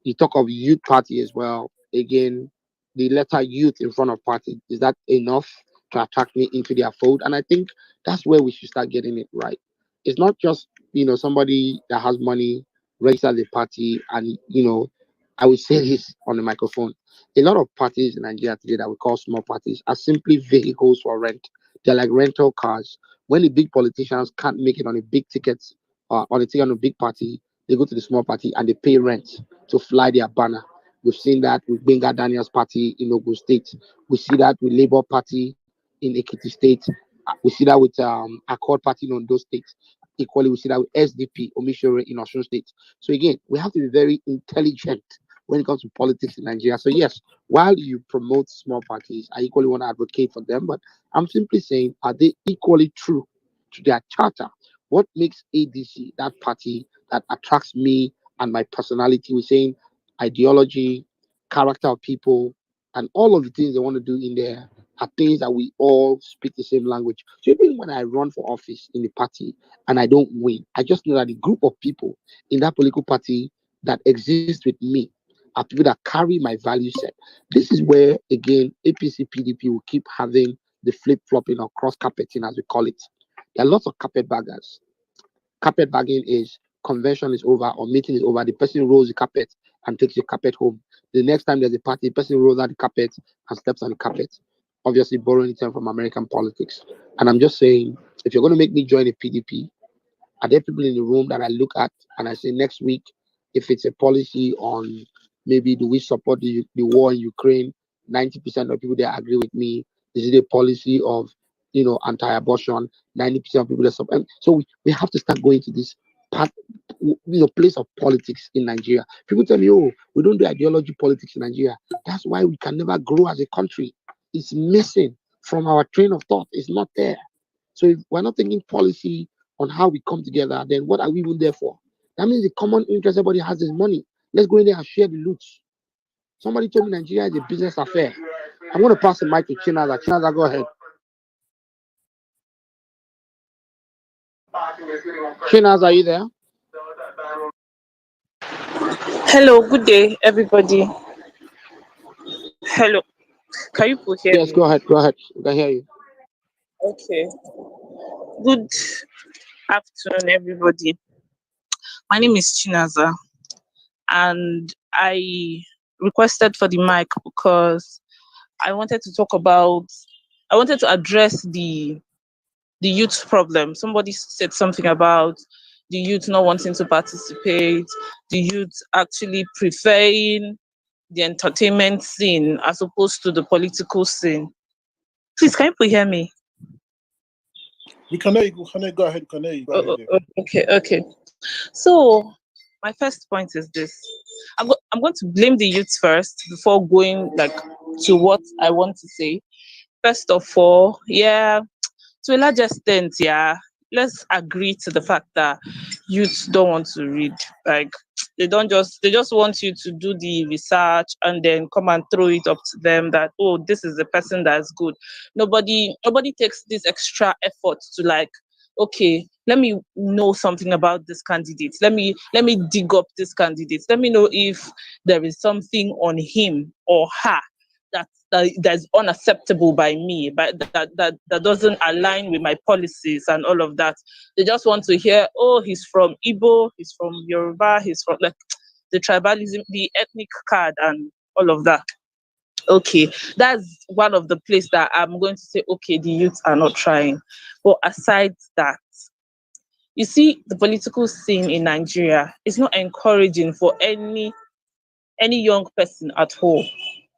You talk of youth party as well. Again, the letter youth in front of party, is that enough to attract me into their fold? And I think that's where we should start getting it right. It's not just somebody that has money registers a party, and I would say this on the microphone. A lot of parties in Nigeria today that we call small parties are simply vehicles for rent. They're like rental cars. When the big politicians can't make it on a big ticket, on a ticket on a big party, they go to the small party and they pay rent to fly their banner. We've seen that with Benga Daniel's party in Ogun State. We see that with Labour Party in Ekiti State. We see that with Accord Party in Ondo State. Equally, we see that with SDP, Omishore in Osun State. So again, we have to be very intelligent when it comes to politics in Nigeria. So yes, while you promote small parties, I equally want to advocate for them, but I'm simply saying, are they equally true to their charter? What makes ADC that party that attracts me and my personality? We're saying ideology, character of people, and all of the things they want to do in there are things that we all speak the same language. So even when I run for office in the party and I don't win, I just know that the group of people in that political party that exist with me are people that carry my value set. This is where again APC PDP will keep having the flip flopping or cross carpeting as we call it. There are lots of carpetbaggers. Carpet bagging is convention is over or meeting is over. The person rolls the carpet and takes the carpet home. The next time there's a party, the person rolls out the carpet and steps on the carpet. Obviously, borrowing it from American politics. And I'm just saying, if you're going to make me join a PDP, Are there people in the room that I look at and I say next week, if it's a policy on maybe do we support the war in Ukraine, 90% of people that agree with me. Is it a policy of anti-abortion? 90% of people that support. And so we have to start going to this part, place of politics in Nigeria. People tell me, oh, we don't do ideology politics in Nigeria. That's why we can never grow as a country. It's missing from our train of thought. It's not there. So if we're not thinking policy on how we come together, then what are we even there for? That means the common interest everybody has is money. Let's go in there and share the loot. Somebody told me Nigeria is a business affair. I'm going to pass the mic to Chinaza. Chinaza, go ahead. Chinaza, are you there? Hello, good day, everybody. Hello, can you put hear Yes, me? go ahead. Go ahead. We can hear you. Okay, good afternoon, everybody. My name is Chinaza, and I requested for the mic because I wanted to talk about, I wanted to address the youth problem. Somebody said something about the youth not wanting to participate, the youth actually preferring the entertainment scene as opposed to the political scene. Please, can you hear me? We can hear you. Can you go ahead? Can hear you. Go ahead. Yeah. Okay. So my first point is this. I'm going to blame the youth first before going like to what I want to say. First of all, yeah, to a large extent, yeah, let's agree to the fact that youth don't want to read. Like they just want you to do the research and then come and throw it up to them that, oh, this is the person that's good. Nobody takes this extra effort to like, okay, let me know something about this candidate. Let me dig up this candidate. Let me know if there is something on him or her that's unacceptable by me, but that doesn't align with my policies and all of that. They just want to hear, oh, he's from Igbo, he's from Yoruba, he's from like the tribalism, the ethnic card, and all of that. Okay, that's one of the place that I'm going to say, okay, the youths are not trying. But aside that, you see, the political scene in Nigeria is not encouraging for any young person at all.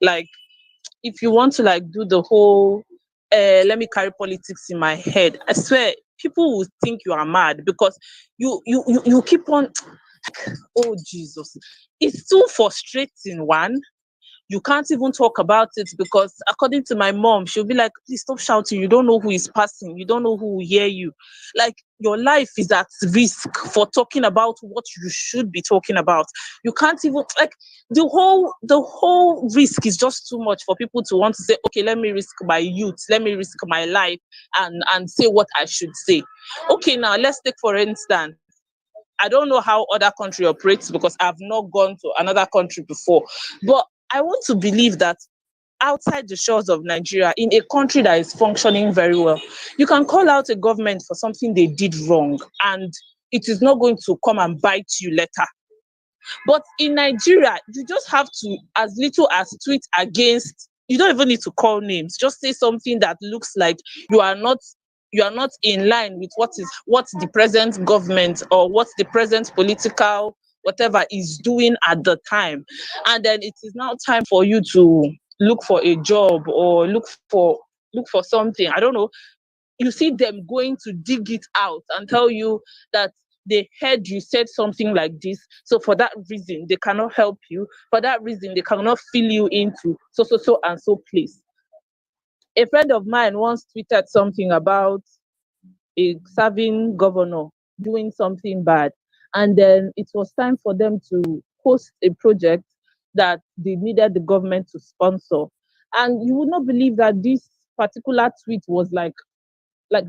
Like if you want to like do the whole let me carry politics in my head, I swear people will think you are mad because you keep on oh Jesus, it's too frustrating. One, you can't even talk about it because according to my mom, she'll be like, please stop shouting, you don't know who is passing, you don't know who will hear you. Like your life is at risk for talking about what you should be talking about. You can't even like the whole risk is just too much for people to want to say, okay, let me risk my youth, let me risk my life and say what I should say. Okay, now let's take for instance, I don't know how other country operates because I've not gone to another country before. But I want to believe that outside the shores of Nigeria, in a country that is functioning very well, you can call out a government for something they did wrong and it is not going to come and bite you later. But in Nigeria, you just have to, as little as tweet against, you don't even need to call names. Just say something that looks like you are not you are not in line with what the present government or what the present political whatever is doing at the time. And then it is now time for you to look for a job or look for something. I don't know, you see them going to dig it out and tell you that they heard you said something like this. So for that reason, they cannot help you. For that reason, they cannot fill you into so and so place. A friend of mine once tweeted something about a serving governor doing something bad. And then it was time for them to host a project that they needed the government to sponsor. And you would not believe that this particular tweet was like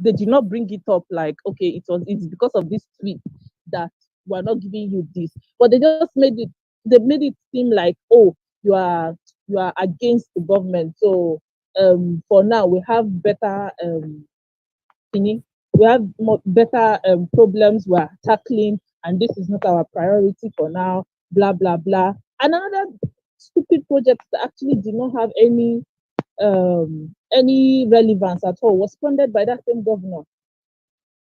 they did not bring it up like, okay, it's because of this tweet that we're not giving you this, but they made it seem like, oh, you are against the government. So for now we have better thingy, we have more better problems we're tackling, and this is not our priority for now, blah blah blah. And another stupid project that actually did not have any relevance at all was funded by that same governor.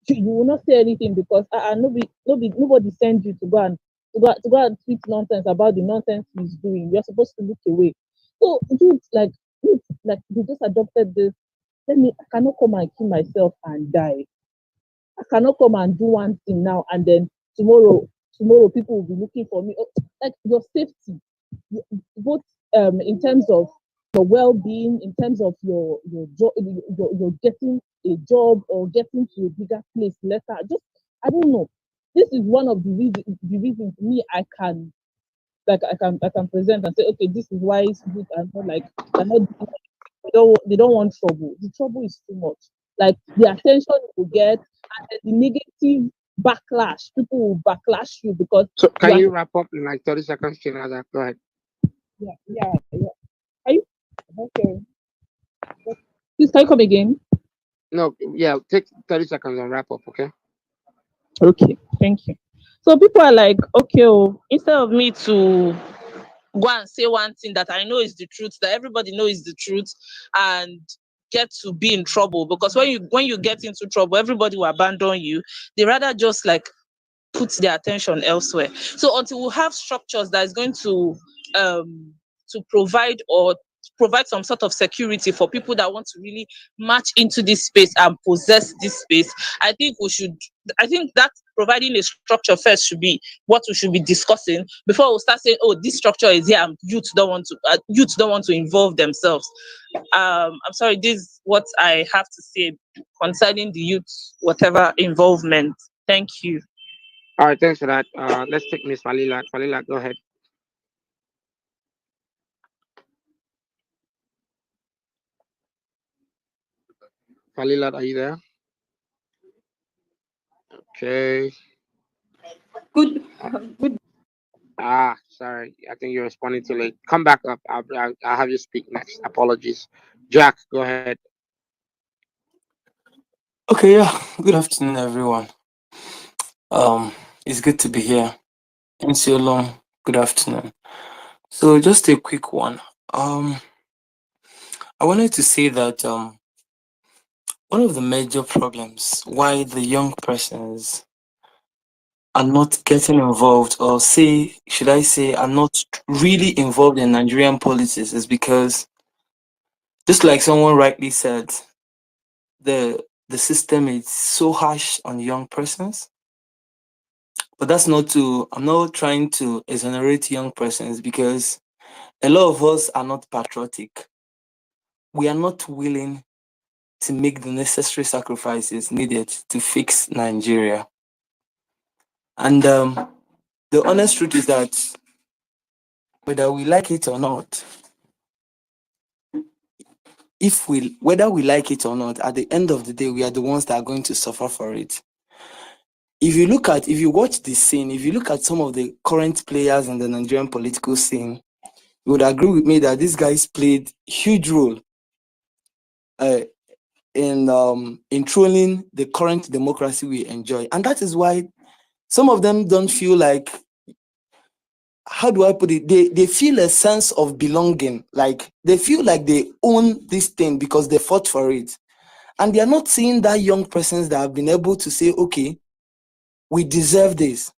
you will not say anything because nobody sent you to go and tweet nonsense about the nonsense he's doing. You're supposed to look away. So youth, like they just adopted this. I cannot come and kill myself and die. I cannot come and do one thing now and then tomorrow people will be looking for me. Oh, like your safety, both in terms of your well-being, in terms of your job, your getting a job or getting to a bigger place later. Just I don't know. This is one of the reasons me I can present and say, okay, this is why youth are not like they're not they don't want trouble. The trouble is too much. Like the attention you will get and then the negative backlash. People will backlash you because So you can are you wrap up in like 30 seconds, Chinada? Go ahead. yeah. Are you okay? Please can you come again? No, yeah, take 30 seconds and wrap up, okay? Okay, thank you. So people are like, okay, instead of me to go and say one thing that I know is the truth, that everybody knows is the truth, and get to be in trouble because when you get into trouble, everybody will abandon you. They rather just like put their attention elsewhere. So until we have structures that is going um to provide some sort of security for people that want to really march into this space and possess this space, I think that providing a structure first should be what we should be discussing before we start saying, oh, this structure is here and youth don't want to involve themselves. I'm sorry, this is what I have to say concerning the youth whatever involvement. Thank you. All right, thanks for that. Let's take Miss Falila. Falila, go ahead. Falila, are you there? Okay. Good. Sorry. I think you're responding too late. Come back up. I'll have you speak next. Apologies. Jack, go ahead. Okay, yeah. Good afternoon, everyone. It's good to be here. In so long. Good afternoon. So, just a quick one. I wanted to say that one of the major problems why the young persons are not getting involved, or should I say, are not really involved in Nigerian politics, is because, just like someone rightly said, the system is so harsh on young persons. But that's not to, I'm not trying to exonerate young persons because a lot of us are not patriotic. We are not willing to make the necessary sacrifices needed to fix Nigeria. And the honest truth is that whether we like it or not, whether we like it or not, at the end of the day, we are the ones that are going to suffer for it. If you watch the scene, if you look at some of the current players in the Nigerian political scene, you would agree with me that these guys played huge role uh, in trolling the current democracy we enjoy, and that is why some of them don't feel like, how do I put it? They feel a sense of belonging, like they feel like they own this thing because they fought for it, and they are not seeing that young persons that have been able to say, okay, we deserve this.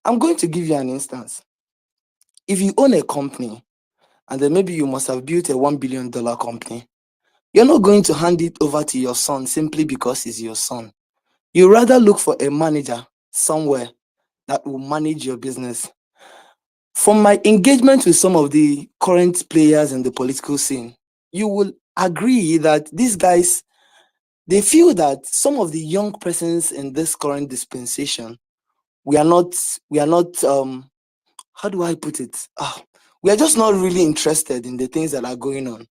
I'm going to give you an instance. If you own a company, and then maybe you must have built a $1 billion company, you're not going to hand it over to your son simply because he's your son. You rather look for a manager somewhere that will manage your business. From my engagement with some of the current players in the political scene, you will agree that these guys, they feel that some of the young persons in this current dispensation, we are not how do I put it? We are just not really interested in the things that are going on.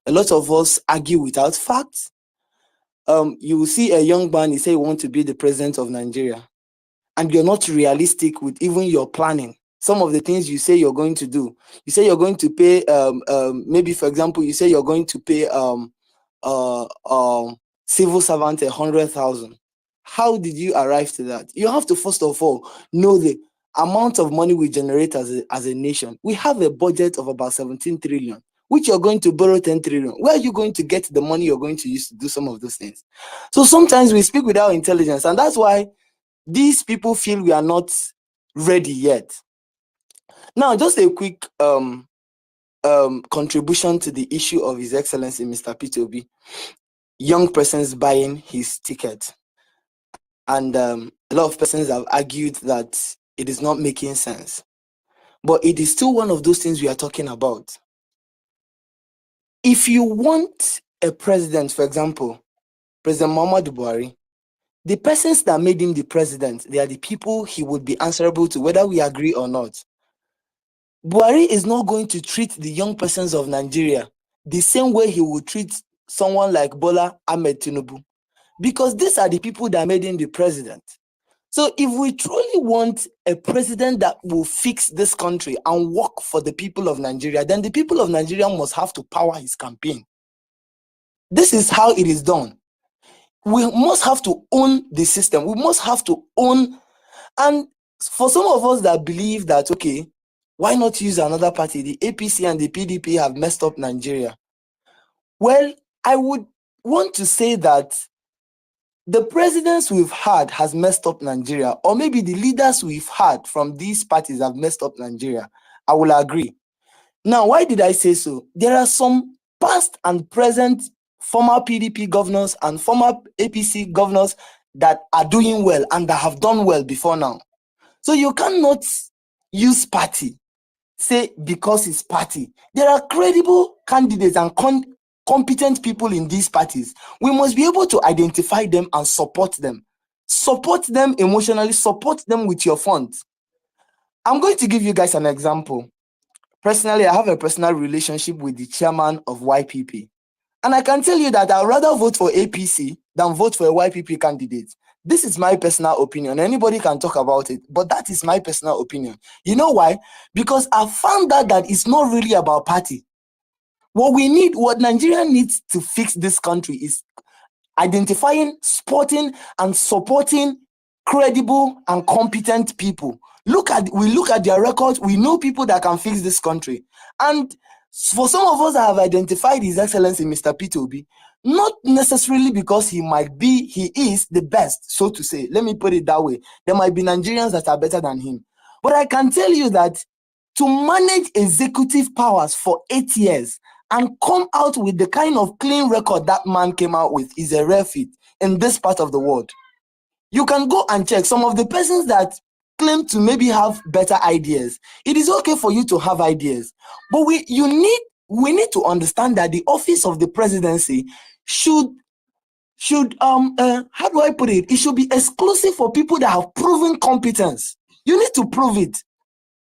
A lot of us argue without facts. You will see a young man, he say he wants to be the president of Nigeria, and you're not realistic with even your planning. Some of the things you say you're going to do, you say you're going to pay, maybe for example, you say you're going to pay uh, um, civil servant 100,000. How did you arrive to that? You have to first of all know the amount of money we generate as a nation. We have a budget of about 17 trillion. which you're going to borrow 10 trillion. Where are you going to get the money you're going to use to do some of those things? So sometimes we speak without intelligence, and that's why these people feel we are not ready yet. Now, just a quick contribution to the issue of His Excellency Mr. P2B, young persons buying his ticket. And a lot of persons have argued that it is not making sense. But it is still one of those things we are talking about. If you want a president, for example, President Muhammadu Buhari, the persons that made him the president, they are the people he would be answerable to, whether we agree or not. Buhari is not going to treat the young persons of Nigeria the same way he would treat someone like Bola Ahmed Tinubu, because these are the people that made him the president. So if we truly want a president that will fix this country and work for the people of Nigeria, then the people of Nigeria must have to power his campaign. This is how it is done. We must have to own the system. We must have to own. And for some of us that believe that, okay, why not use another party? The APC and the PDP have messed up Nigeria. Well, I would want to say that the presidents we've had has messed up Nigeria, or maybe the leaders we've had from these parties have messed up Nigeria. I will agree. Now, why did I say so? There are some past and present former PDP governors and former APC governors that are doing well and that have done well before now. So you cannot use party, say because it's party. There are credible candidates and competent people in these parties. We must be able to identify them and support them. Support them emotionally, support them with your funds. I'm going to give you guys an example. Personally, I have a personal relationship with the chairman of YPP. And I can tell you that I'd rather vote for APC than vote for a YPP candidate. This is my personal opinion. Anybody can talk about it, but that is my personal opinion. You know why? Because I found out that it's not really about party. What Nigeria needs to fix this country is identifying, spotting, and supporting credible and competent people. We look at their records, we know people that can fix this country. And for some of us that have identified His Excellency Mr. P2B, not necessarily because he is the best, so to say. Let me put it that way. There might be Nigerians that are better than him. But I can tell you that to manage executive powers for 8 years and come out with the kind of clean record that man came out with is a rare feat in this part of the world. You can go and check some of the persons that claim to maybe have better ideas. It is okay for you to have ideas, but we need to understand that the office of the presidency should how do I put it? It should be exclusive for people that have proven competence. You need to prove it.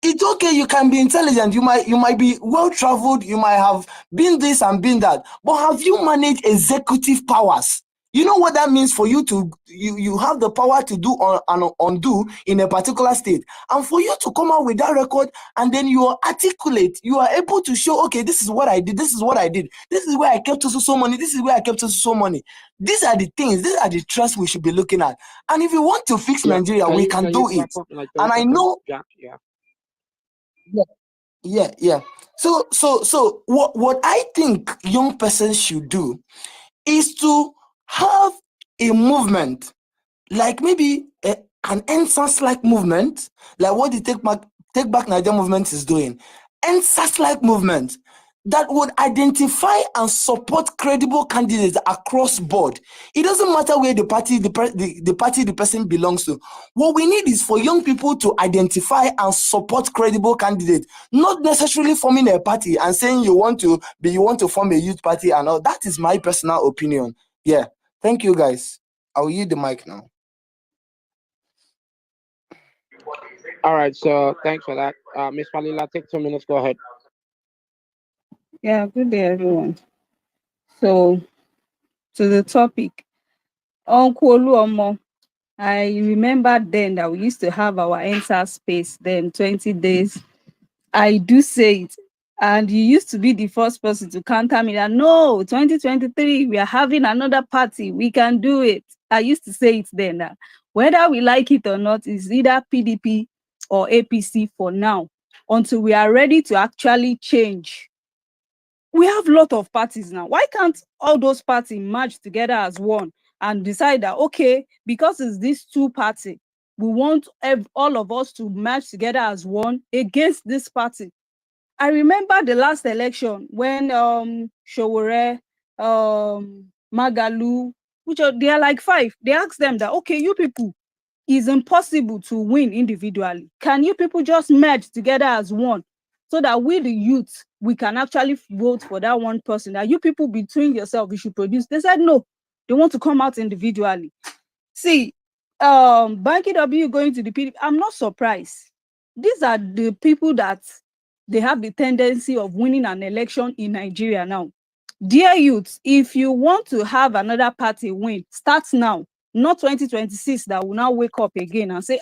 It's okay, you can be intelligent, you might be well-traveled, you might have been this and been that, but have you managed executive powers? You know what that means for you to you have the power to do and undo in a particular state, and for you to come out with that record, and then you are articulate, you are able to show, okay, this is what I did, this is what I did, this is where I kept so money, this is where I kept so money. These are the things, these are the trusts we should be looking at. And if we want to fix Nigeria, we can do it. And I know, yeah. So what I think young persons should do is to have a movement, like maybe an NSAS-like movement, like what the Take Back Nigeria movement is doing. NSAS-like movement that would identify and support credible candidates across board. It doesn't matter where the party the person belongs to. What we need is for young people to identify and support credible candidates, not necessarily forming a party and saying you want to form a youth party and all. That is my personal opinion. Yeah. Thank you, guys. I'll yield the mic now. All right, so thanks for that. Miss Falila, take 2 minutes. Go ahead. Yeah, good day, everyone. So, to the topic, Uncle Oluomo, I remember then that we used to have our enter space then 20 days. I do say it, and you used to be the first person to counter me that no, 2023 we are having another party, we can do it. I used to say it then that whether we like it or not, is either PDP or APC for now, until we are ready to actually change. We have a lot of parties now. Why can't all those parties merge together as one and decide that, okay, because it's this two party, we want all of us to merge together as one against this party? I remember the last election when Showore, Magalu, they are like 5. They asked them that, okay, you people, it's impossible to win individually. Can you people just merge together as one so that we, the youth, we can actually vote for that one person? That you people between yourself, you should produce. They said no, they want to come out individually. See, Banky W going to the PDP, I'm not surprised. These are the people that they have the tendency of winning an election in Nigeria now. Dear youth, if you want to have another party win, start now. Not 2026 that will now wake up again and say,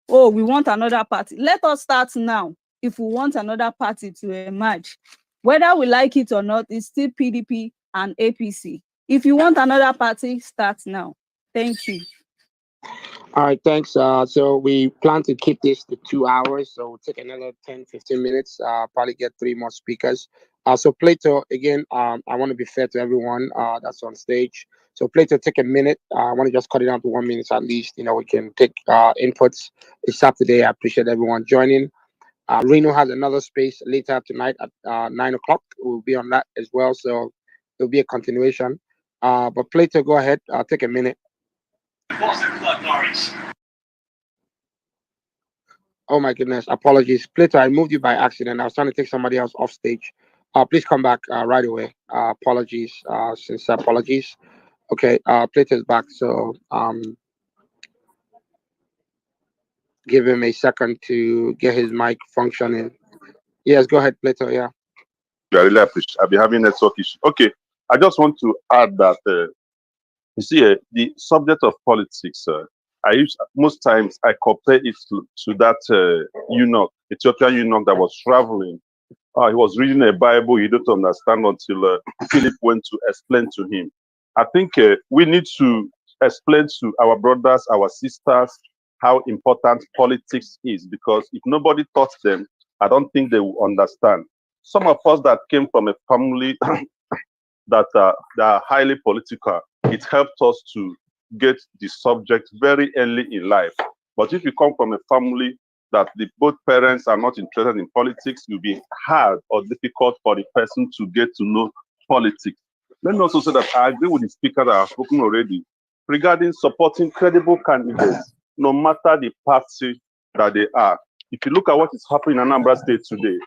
oh, we want another party. Let us start now if we want another party to emerge. Whether we like it or not, it's still PDP and APC. If you want another party, start now. Thank you. All right, thanks. So we plan to keep this to 2 hours, so we'll take another 10, 15 minutes, probably get 3 more speakers. So Plato, again, I want to be fair to everyone that's on stage. So Plato, take a minute. I want to just cut it down to 1 minute at least. We can take inputs. It's Saturday. I appreciate everyone joining. Reno has another space later tonight at 9 o'clock. We'll be on that as well, so it'll be a continuation. But Plato, go ahead. Take a minute. Oh my goodness, apologies. Plato, I moved you by accident. I was trying to take somebody else off stage. Please come back right away. Apologies, sincere apologies. Okay, Plato is back, so give him a second to get his mic functioning. Yes, go ahead, Plato. Yeah. I really appreciate. I'll be having network issue. Okay, I just want to add that you see the subject of politics. I use most times I compare it to that eunuch, Ethiopian eunuch that was traveling. He was reading a Bible he didn't understand until Philip went to explain to him. I think we need to explain to our brothers, our sisters, how important politics is, because if nobody taught them, I don't think they will understand. Some of us that came from a family that are highly political, it helped us to get the subject very early in life. But if you come from a family that both parents are not interested in politics, it will be hard or difficult for the person to get to know politics. Let me also say that I agree with the speaker that have spoken already regarding supporting credible candidates, no matter the party that they are. If you look at what is happening in Anambra State today,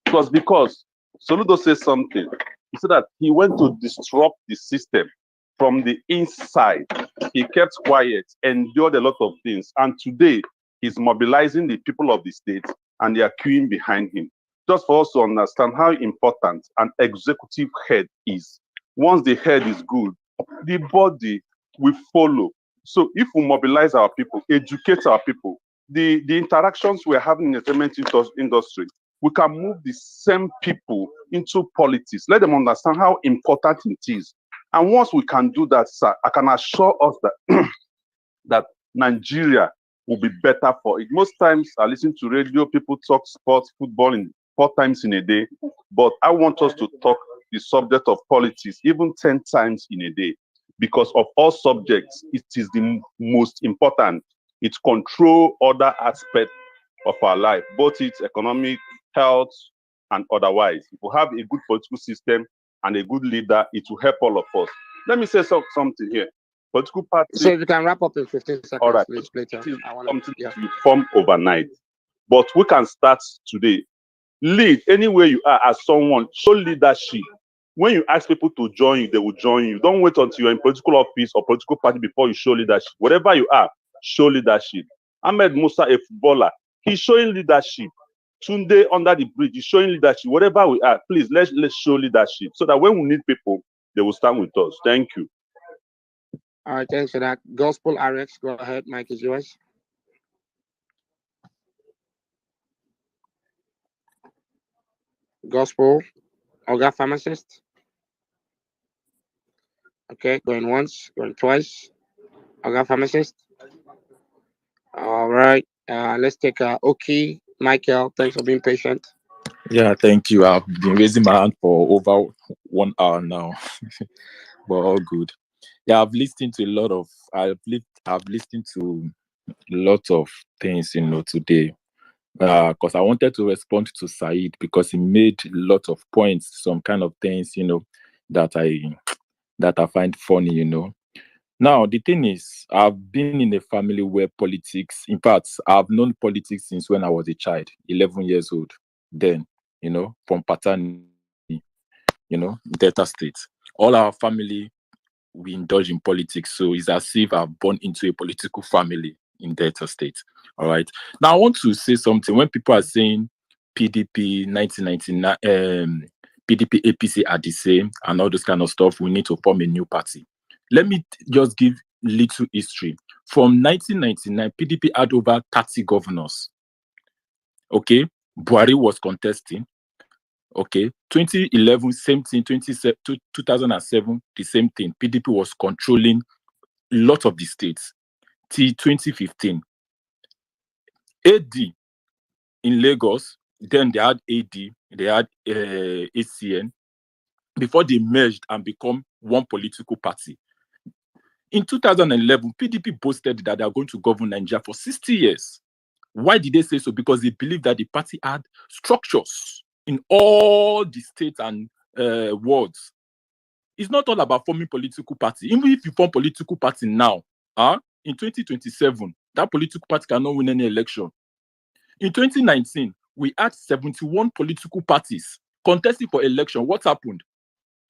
it was because Soludo said something. He said that he went to disrupt the system from the inside. He kept quiet, endured a lot of things, and today he's mobilizing the people of the state and they are queuing behind him. Just for us to understand how important an executive head is. Once the head is good, the body will follow. So if we mobilize our people, educate our people, the interactions we're having in the entertainment industry, we can move the same people into politics. Let them understand how important it is. And once we can do that, sir, I can assure us that that Nigeria will be better for it. Most times I listen to radio, people talk sports, football in 4 times in a day, but I want us to talk the subject of politics even 10 times in a day, because of all subjects, it is the most important. It controls other aspects of our life, both its economic, health, and otherwise. If we have a good political system and a good leader, it will help all of us. Let me say something here. Political party. So if you can wrap up in 15 seconds, all right, please, Plato. Something that you form overnight, but we can start today. Lead anywhere you are as someone. Show leadership. When you ask people to join you, they will join you. Don't wait until you're in political office or political party before you show leadership. Whatever you are, show leadership. Ahmed Musa, a footballer, he's showing leadership. Tunde under the bridge, he's showing leadership. Whatever we are, please let's show leadership so that when we need people, they will stand with us. Thank you. All right, thanks for that. Gospel RX, go ahead. Mike is yours. Gospel, Oga Pharmacist. Okay, going once, going twice. Oga Pharmacist. All right, let's take Oki. Michael, thanks for being patient. Yeah, thank you. I've been raising my hand for over 1 hour now, but all good. Yeah, I've listened to a lot of things, today. Because I wanted to respond to Said because he made a lot of points, some kind of things, that I find funny. Now the thing is, I've been in a family where politics, in fact, I've known politics since when I was a child, 11 years old. Then, from paternity, Delta State. All our family, we indulge in politics. So it's as if I've born into a political family in Delta State. All right. Now I want to say something. When people are saying PDP 1999, PDP APC are the same and all this kind of stuff, we need to form a new party. Let me just give little history. From 1999, PDP had over 30 governors. Okay. Buhari was contesting. Okay, 2011, same thing. 2007, the same thing. PDP was controlling a lot of the states till 2015. AD in Lagos, then they had AD, they had ACN before they merged and become one political party. In 2011, PDP boasted that they are going to govern Nigeria for 60 years. Why did they say so? Because they believed that the party had structures in all the states and wards. It's not all about forming political party. Even if you form political party now, in 2027, that political party cannot win any election. In 2019, we had 71 political parties contesting for election. What happened?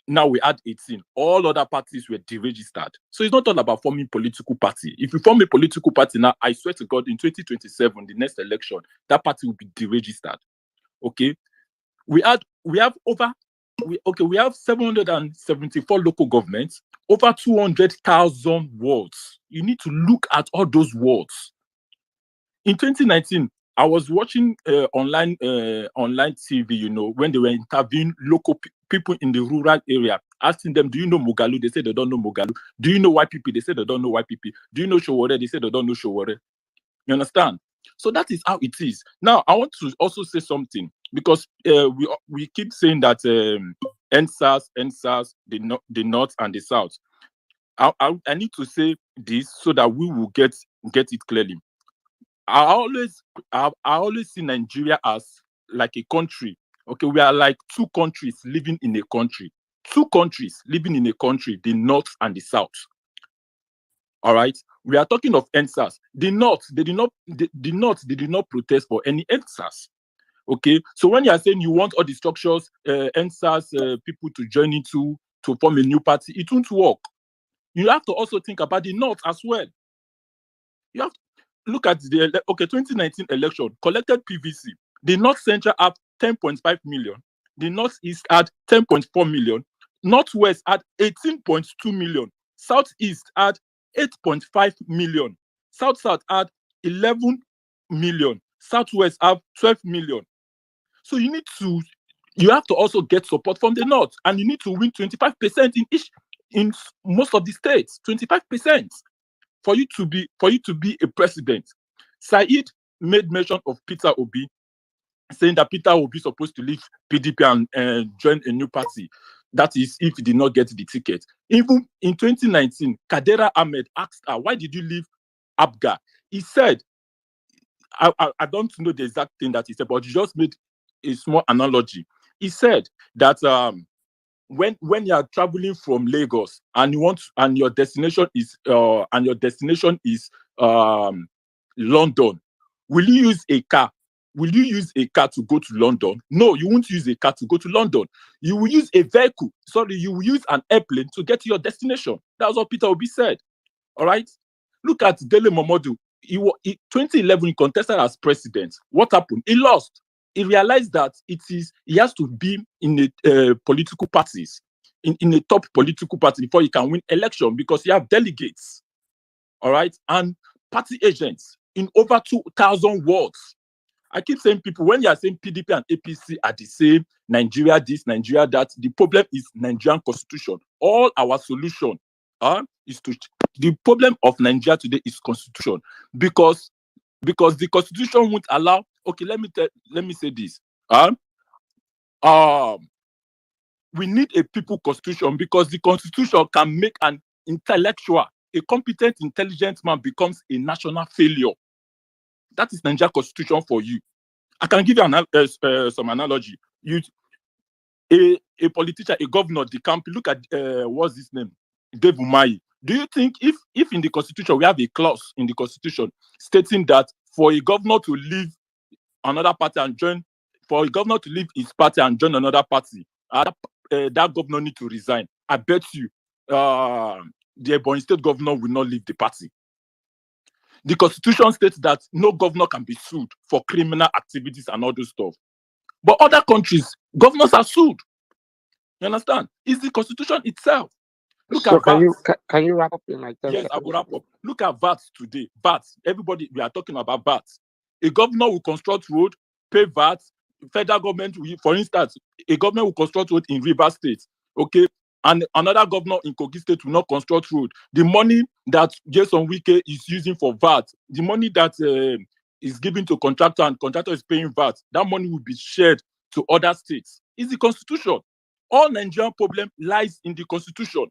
Now we had 18. All other parties were deregistered. So it's not all about forming political party. If you form a political party now, I swear to God, in 2027, the next election, that party will be deregistered. Okay? We have 774 local governments, over 200,000 wards. You need to look at all those wards. In 2019, I was watching online TV, when they were interviewing local people in the rural area, asking them, do you know Mogalu? They said they don't know Mogalu. Do you know YPP? They said they don't know YPP. Do you know Showore? They said they don't know Showore. You understand? So that is how it is. Now, I want to also say something because we keep saying that NSAS, the North and the South. I need to say this so that we will get it clearly. I always see Nigeria as like a country. Okay, we are like two countries living in a country. Two countries living in a country, the North and the South. All right, we are talking of NSAS. The North, they did not protest for any NSAS. Okay, so when you are saying you want all the structures, NSAS people to join into to form a new party, it won't work. You have to also think about the North as well. You have to look at the 2019 election, collected PVC. The North Central had 10.5 million. The Northeast had 10.4 million. Northwest had 18.2 million. Southeast had 8.5 million. South had 11 million. Southwest have 12 million. So you have to also get support from the North, and you need to win 25% in most of the states. 25%. For you to be a president. Said made mention of Peter Obi, saying that Peter Obi is supposed to leave PDP and join a new party. That is, if he did not get the ticket. Even in 2019, Kadera Ahmed asked her, why did you leave ABGA? He said, I don't know the exact thing that he said, but he just made a small analogy. He said that when you are traveling from Lagos and your destination is London, will you use a car? Will you use a car to go to London? No, you won't use a car to go to London. You will use a vehicle. Sorry, you will use an airplane to get to your destination. That's what Peter Obi said. All right. Look at Dele Momodu. In 2011, he contested as president. What happened? He lost. He realized that he has to be in a political parties, in a top political party before he can win election, because you have delegates, all right, and party agents in over 2,000 wards. I keep saying, people, when you are saying PDP and APC are the same, Nigeria this, Nigeria that, the problem is Nigerian constitution. All our solution is to the problem of Nigeria today is constitution, because the constitution won't allow. Okay, let me say this. um we need a people constitution, because the constitution can make an intellectual, a competent, intelligent man becomes a national failure. That is Nigeria constitution for you. I can give you some analogy. You a politician, a governor, the camp. Look at what's his name, Dave Umahi. Do you think if in the constitution we have a clause in the constitution stating that for a governor to leave another party and join, for a governor to leave his party and join another party, that governor need to resign? I bet you, the Ebonyi State governor will not leave the party. The constitution states that no governor can be sued for criminal activities and all those stuff. But other countries, governors are sued. You understand? It's the constitution itself. Look So at VAT. can you wrap up in like 10 Yes, I will seconds? wrap up. Look at VAT today. VAT. Everybody, we are talking about VAT. A governor will construct road, pay VAT. Federal government will, for instance, a government will construct road in Rivers State, okay, and another governor in Kogi State will not construct road. The money that Jason Wike is using for VAT, the money that is given to contractor and contractor is paying VAT, that money will be shared to other states. It's the constitution. All Nigerian problem lies in the constitution.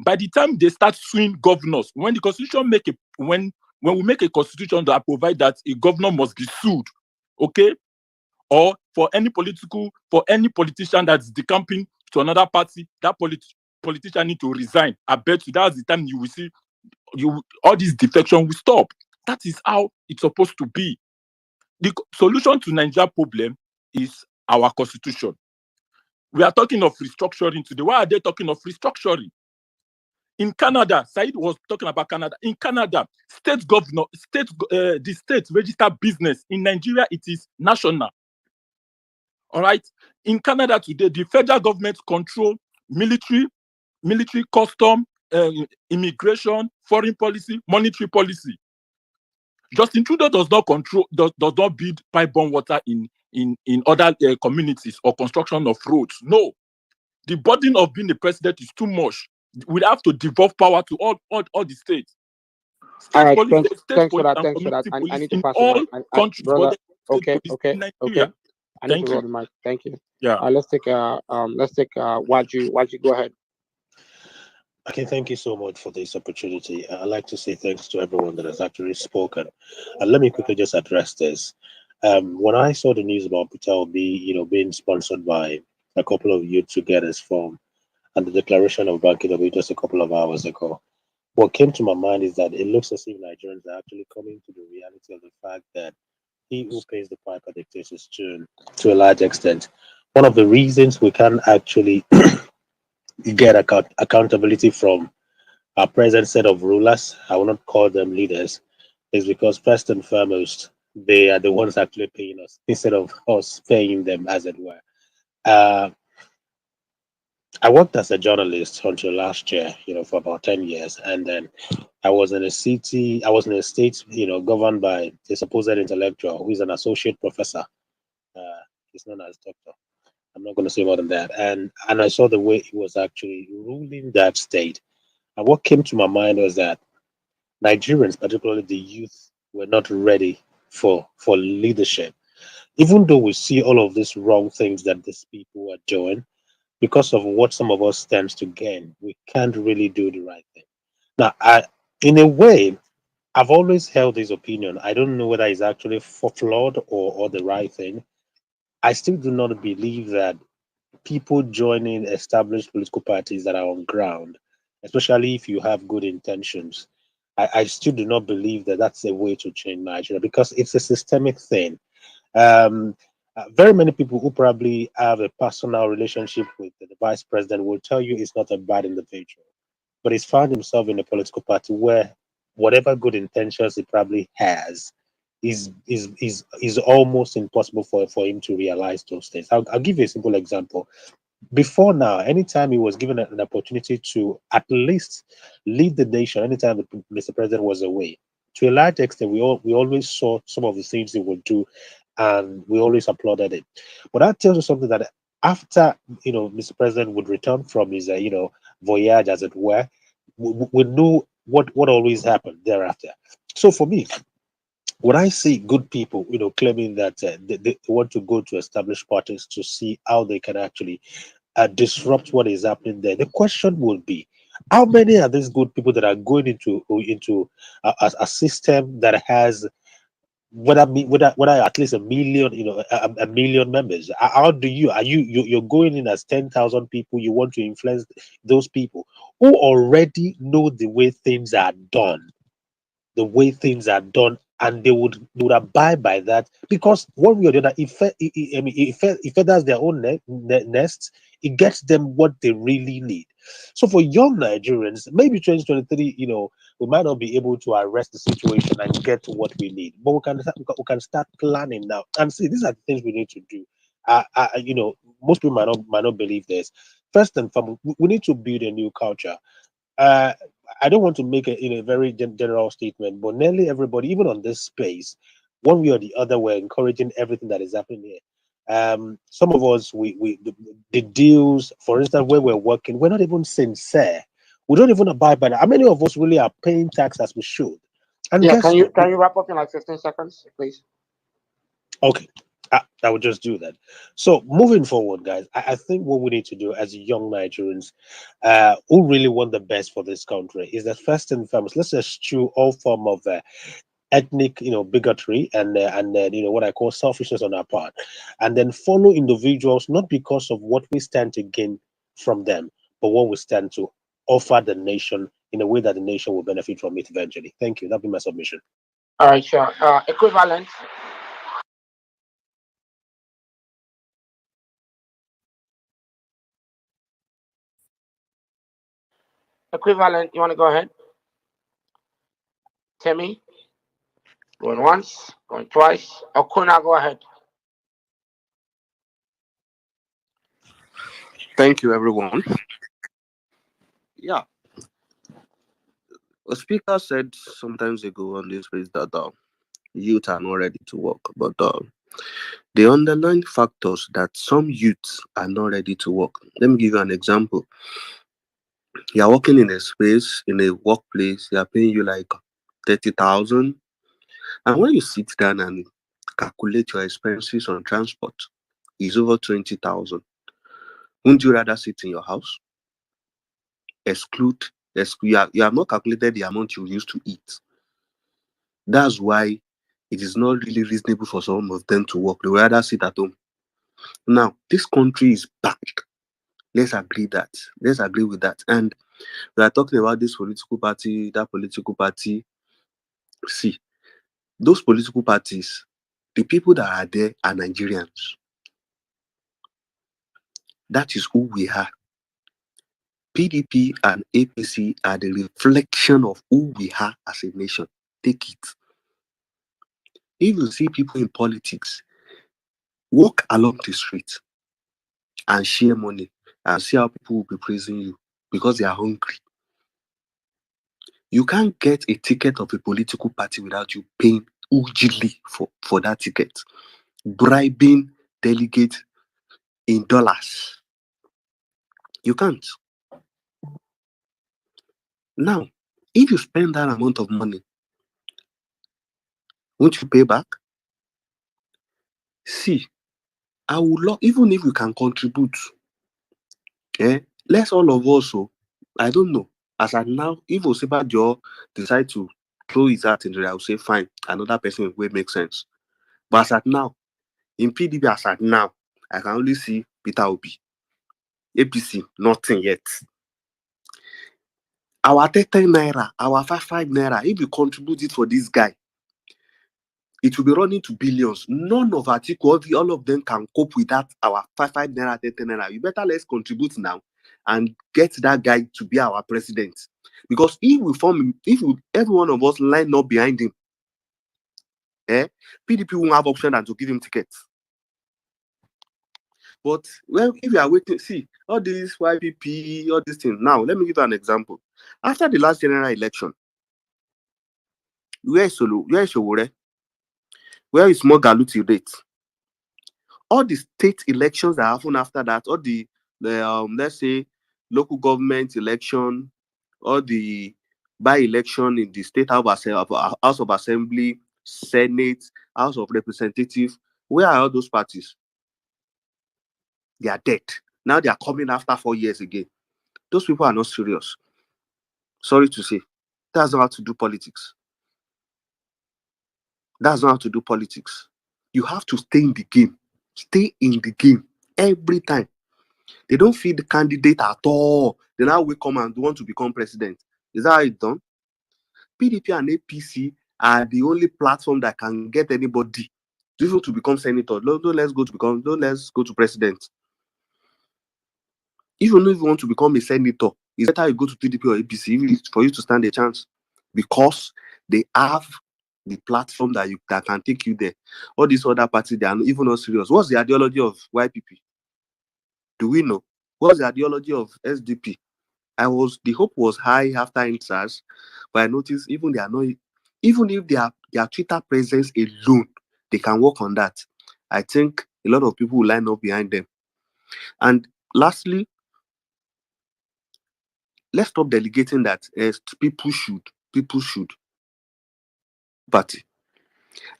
By the time they start suing governors, when the constitution when we make a constitution that provide that a governor must be sued, okay, or for any politician that's decamping to another party, that politician need to resign. I bet you that's the time you will see all this defection will stop. That is how it's supposed to be. The solution to Nigeria problem is our constitution. We are talking of restructuring today. Why are they talking of restructuring? In Canada, Said was talking about Canada. In Canada, the state register business. In Nigeria, it is national. All right. In Canada today, the federal government control military, custom, immigration, foreign policy, monetary policy. Justin Trudeau does not build pipe-borne water in other communities or construction of roads. No, the burden of being the president is too much. We have to devolve power to all the states. All State right, police, thanks for police that. and Thanks for that. community I police need to in pass the all mic, countries, but brother. there's state Okay, police okay, in okay. Nigeria. I need to Thank roll you. the mic. Thank you. Yeah. Let's take Waju. Go ahead. Okay, thank you so much for this opportunity. I'd like to say thanks to everyone that has actually spoken. And let me quickly just address this. When I saw the news about Peter Obi, being sponsored by a couple of youth to get his form, and the declaration of Banky just a couple of hours ago, what came to my mind is that it looks as if Nigerians are actually coming to the reality of the fact that he who pays the piper dictates his tune to a large extent. One of the reasons we can actually get accountability from our present set of rulers, I will not call them leaders, is because first and foremost, they are the ones actually paying us instead of us paying them, as it were. Uh, I worked as a journalist until last year, for about 10 years. And then I was in a state, governed by a supposed intellectual who is an associate professor. He's known as doctor. I'm not going to say more than that. And I saw the way he was actually ruling that state. And what came to my mind was that Nigerians, particularly the youth, were not ready for leadership. Even though we see all of these wrong things that these people are doing, because of what some of us stands to gain, we can't really do the right thing. Now, in a way, I've always held this opinion. I don't know whether it's actually flawed or the right thing. I still do not believe that people joining established political parties that are on ground, especially if you have good intentions, I still do not believe that that's a way to change Nigeria because it's a systemic thing. Um, very many people who probably have a personal relationship with the vice president will tell you he's not a bad individual, but he's found himself in a political party where whatever good intentions he probably has is almost impossible for him to realize those things. I'll give you a simple example. Before now, anytime he was given an opportunity to at least lead the nation, anytime Mr. President was away, to a large extent, we always saw some of the things he would do, and we always applauded it. But that tells you something that after Mr. President would return from his voyage, as it were, we knew what always happened thereafter. So for me, when I see good people, claiming that they want to go to established parties to see how they can actually disrupt what is happening there, the question would be, how many are these good people that are going into a system that has whether at least a million, a million members? How do you're going in as 10,000 people? You want to influence those people who already know the way things are done, and they would abide by that, because one way or the other, if that's their own nest, it gets them what they really need. So for young Nigerians, maybe 2023, we might not be able to arrest the situation and get to what we need, but we can start planning now. And see, these are the things we need to do. Most people might not believe this. First and foremost, we need to build a new culture. uh, I don't want to make a very general statement, but nearly everybody, even on this space, one way or the other, we're encouraging everything that is happening here. Some of us, the deals, for instance, where we're working, we're not even sincere. We don't even abide by that. How many of us really are paying tax as we should? And Yeah, guess what? can you wrap up in like 15 seconds, please? Okay, I would just do that. So moving forward, guys, I think what we need to do as young Nigerians, who really want the best for this country, is that first and foremost, let's eschew all form of ethnic, bigotry and what I call selfishness on our part, and then follow individuals not because of what we stand to gain from them, but what we stand to offer the nation in a way that the nation will benefit from it eventually. Thank you. That'll be my submission. All right, sure. Equivalent. Equivalent. You want to go ahead, Timmy? Going once, going twice. Okuna, go ahead. Thank you, everyone. Yeah, a speaker said sometimes ago on this page that youth are not ready to work, but the underlying factors that some youths are not ready to work. Let me give you an example. You are working in a space, in a workplace, they are paying you like 30,000. And when you sit down and calculate your expenses on transport, it's over 20,000. Wouldn't you rather sit in your house? You have not calculated the amount you used to eat. That's why it is not really reasonable for some of them to work. They would rather sit at home. Now, this country is back. Let's agree that. Let's agree with that. And we are talking about this political party, that political party. See, those political parties, the people that are there are Nigerians. That is who we are. PDP and APC are the reflection of who we are as a nation. Take it. If you see people in politics, walk along the street and share money and see how people will be praising you because they are hungry. You can't get a ticket of a political party without you paying hugely for that ticket, bribing delegates in dollars. You can't. Now, if you spend that amount of money, won't you pay back? See, I would love, even if you can contribute, let's all of us, I don't know. As at now, if Osibajo decide to throw his hat in there, I will say, fine, another person will make sense. But as at now, in PDP, as at now, I can only see Peter Obi. APC, nothing yet. Our 10 naira, our 5 naira, if you contribute it for this guy, it will be running to billions. None of Atiku, all of them can cope with that. Our 5 naira, 10 naira. You better let's contribute now and get that guy to be our president. Because every one of us line up behind him, PDP won't have option than to give him tickets. But if you are waiting, see all these YPP, all these things. Now, let me give you an example. After the last general election, where is Showore? Where is Mogalu till date? All the state elections that happen after that, all the let's say local government election, all the by-election in the state House of Assembly, Senate, House of Representatives. Where are all those parties? They are dead. Now they are coming after 4 years again. Those people are not serious. Sorry to say. That's not how to do politics. That's not how to do politics. You have to stay in the game. Stay in the game every time. They don't feed the candidate at all. They now will come and want to become president. Is that how it's done? PDP and APC are the only platform that can get anybody to become senator. Let's go to president. If you want to become a senator, it's better you go to PDP or APC for you to stand a chance, because they have the platform that can take you there. All these other parties, they are even not serious. What's the ideology of YPP? Do we know? What's the ideology of SDP? The hope was high after NSAS, but I noticed even if their Twitter presence alone, they can work on that. I think a lot of people will line up behind them. And lastly, let's stop delegating that people should party.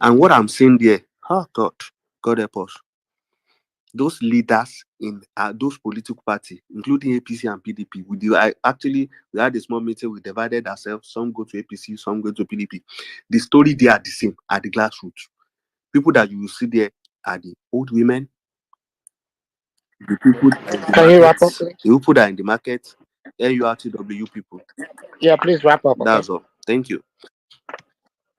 And what I'm saying there, oh God help us. Those leaders in those political parties, including APC and PDP, we had a small meeting, we divided ourselves. Some go to APC, some go to PDP. The story there are the same at the grassroots. People that you will see there are the old women, the people that are in the Can you wrap market, up, please? the people that are in the market, NURTW people. Yeah, please wrap up. Okay. That's all. Thank you.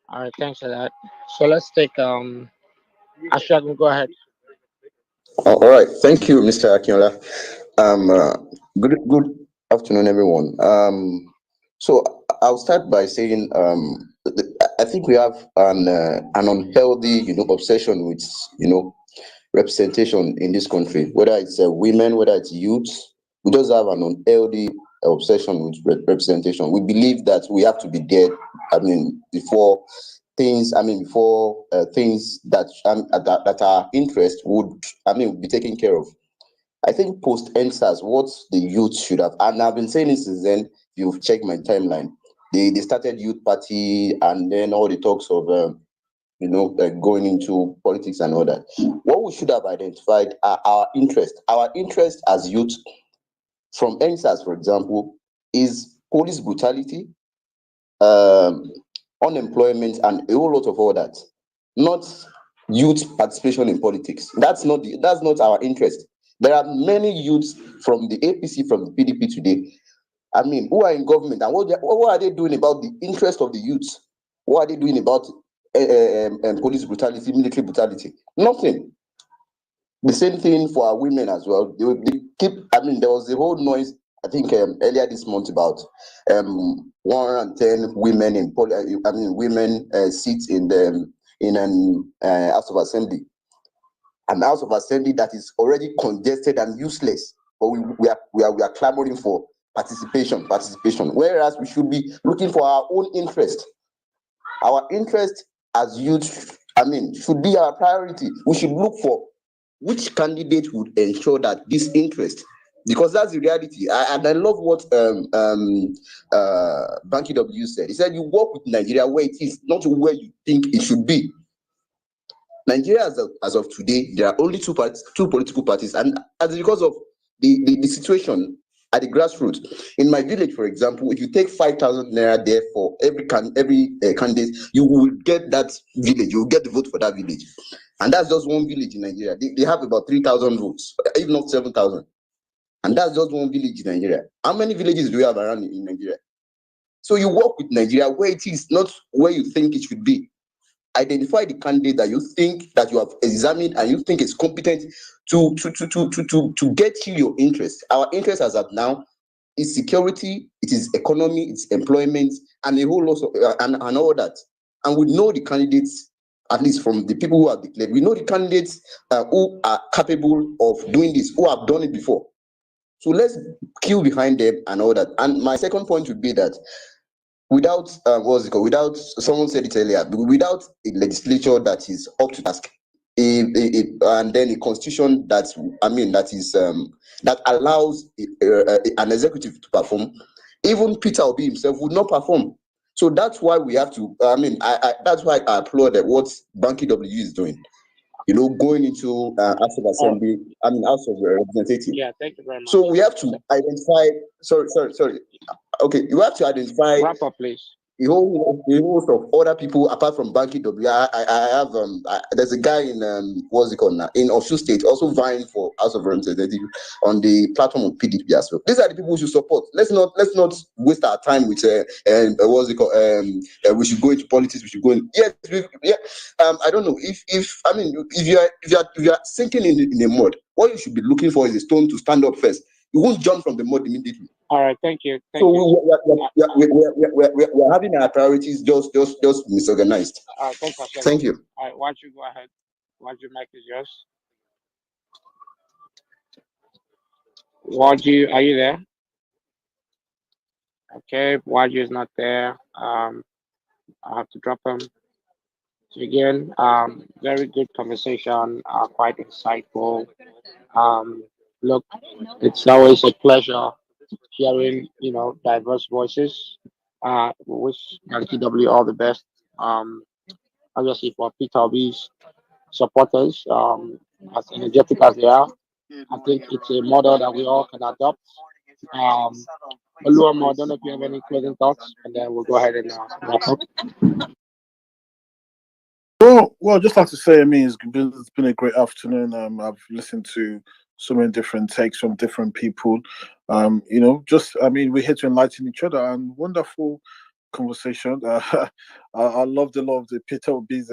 All right, thanks for that. So let's take Ashagun, go ahead. All right, thank you, Mr. Akinola. Good afternoon, everyone. So I'll start by saying I think we have an unhealthy, obsession with representation in this country. Whether it's women, whether it's youth, we just have an unhealthy obsession with representation. We believe that we have to be there. Before things that our interest would be taken care of. I think post NSAS, what the youth should have, and I've been saying this since then. You've checked my timeline. They started youth party, and then all the talks of going into politics and all that. What we should have identified are our interest. Our interest as youth from NSAS, for example, is police brutality, unemployment, and a whole lot of all that. Not youth participation in politics. That's not our interest. There are many youths from the APC, from the PDP today, who are in government, and what are they doing about the interest of the youth? What are they doing about police brutality, military brutality? Nothing. The same thing for our women as well. They keep. There was a whole noise, I think, earlier this month about 110 women in women seats in an House of Assembly, an House of Assembly that is already congested and useless. But we are clamoring for participation. Whereas we should be looking for our own interest. Our interest as youth, should be our priority. We should look for which candidate would ensure that this interest, because that's the reality. And I love what Banky W said. He said you work with Nigeria where it is, not where you think it should be. Nigeria, as of today, there are only two political parties, and as because of the situation at the grassroots. In my village, for example, if you take 5,000 naira there for every candidate, you will get that village. You will get the vote for that village, and that's just one village in Nigeria. They have about 3,000 votes, if not 7,000, and that's just one village in Nigeria. How many villages do we have around in Nigeria? So you work with Nigeria where it is, not where you think it should be. Identify the candidate that you think that you have examined and you think is competent to get you your interest. Our interest as of now is security, it is economy, it's employment, and a whole lot of and all that. And we know the candidates, at least from the people who have declared, we know the candidates who are capable of doing this, who have done it before. So let's queue behind them and all that. And my second point would be that without without, someone said it earlier, without a legislature that is up to task, and then a constitution that allows an executive to perform, even Peter Obi himself would not perform. So that's why we have to. I mean, that's why I applaud at what Banky W is doing. You know, going into House of Oh, Assembly. I mean, House of Representative. yeah, thank you very much. So we have to identify. Sorry. Okay, you have to identify Wrap up, please. the host of other people apart from Banky W. I have there's a guy in what's it called now in Osun State also vying for House of Representatives on the platform of PDP as well. These are the people we should support. Let's not waste our time with what's it called we should go into politics. We should go in. Yes, yeah. I don't know if I mean if you are sinking in the mud, what you should be looking for is a stone to stand up first. You won't jump from the mud immediately. All right, thank you. So Thank you. we're having our priorities just misorganized. Thanks, Ashelo. Thank you. All right, why don't you go ahead? Why don't you mic is yours? Are you there? Okay, Waju is not there. I have to drop him. So again, very good conversation, quite insightful. Um, look, it's always a pleasure hearing, diverse voices. We wish LTW all the best. Um, Obviously for Peter B's supporters, as energetic as they are, I think it's a model that we all can adopt. Um, Oluomo, I don't know if you have any closing thoughts, and then we'll go ahead and wrap up. Well, just like to say, I mean, it's been a great afternoon. I've listened to so many different takes from different people. I mean, we're here to enlighten each other and wonderful conversation. I loved a lot of the Peter Obi's,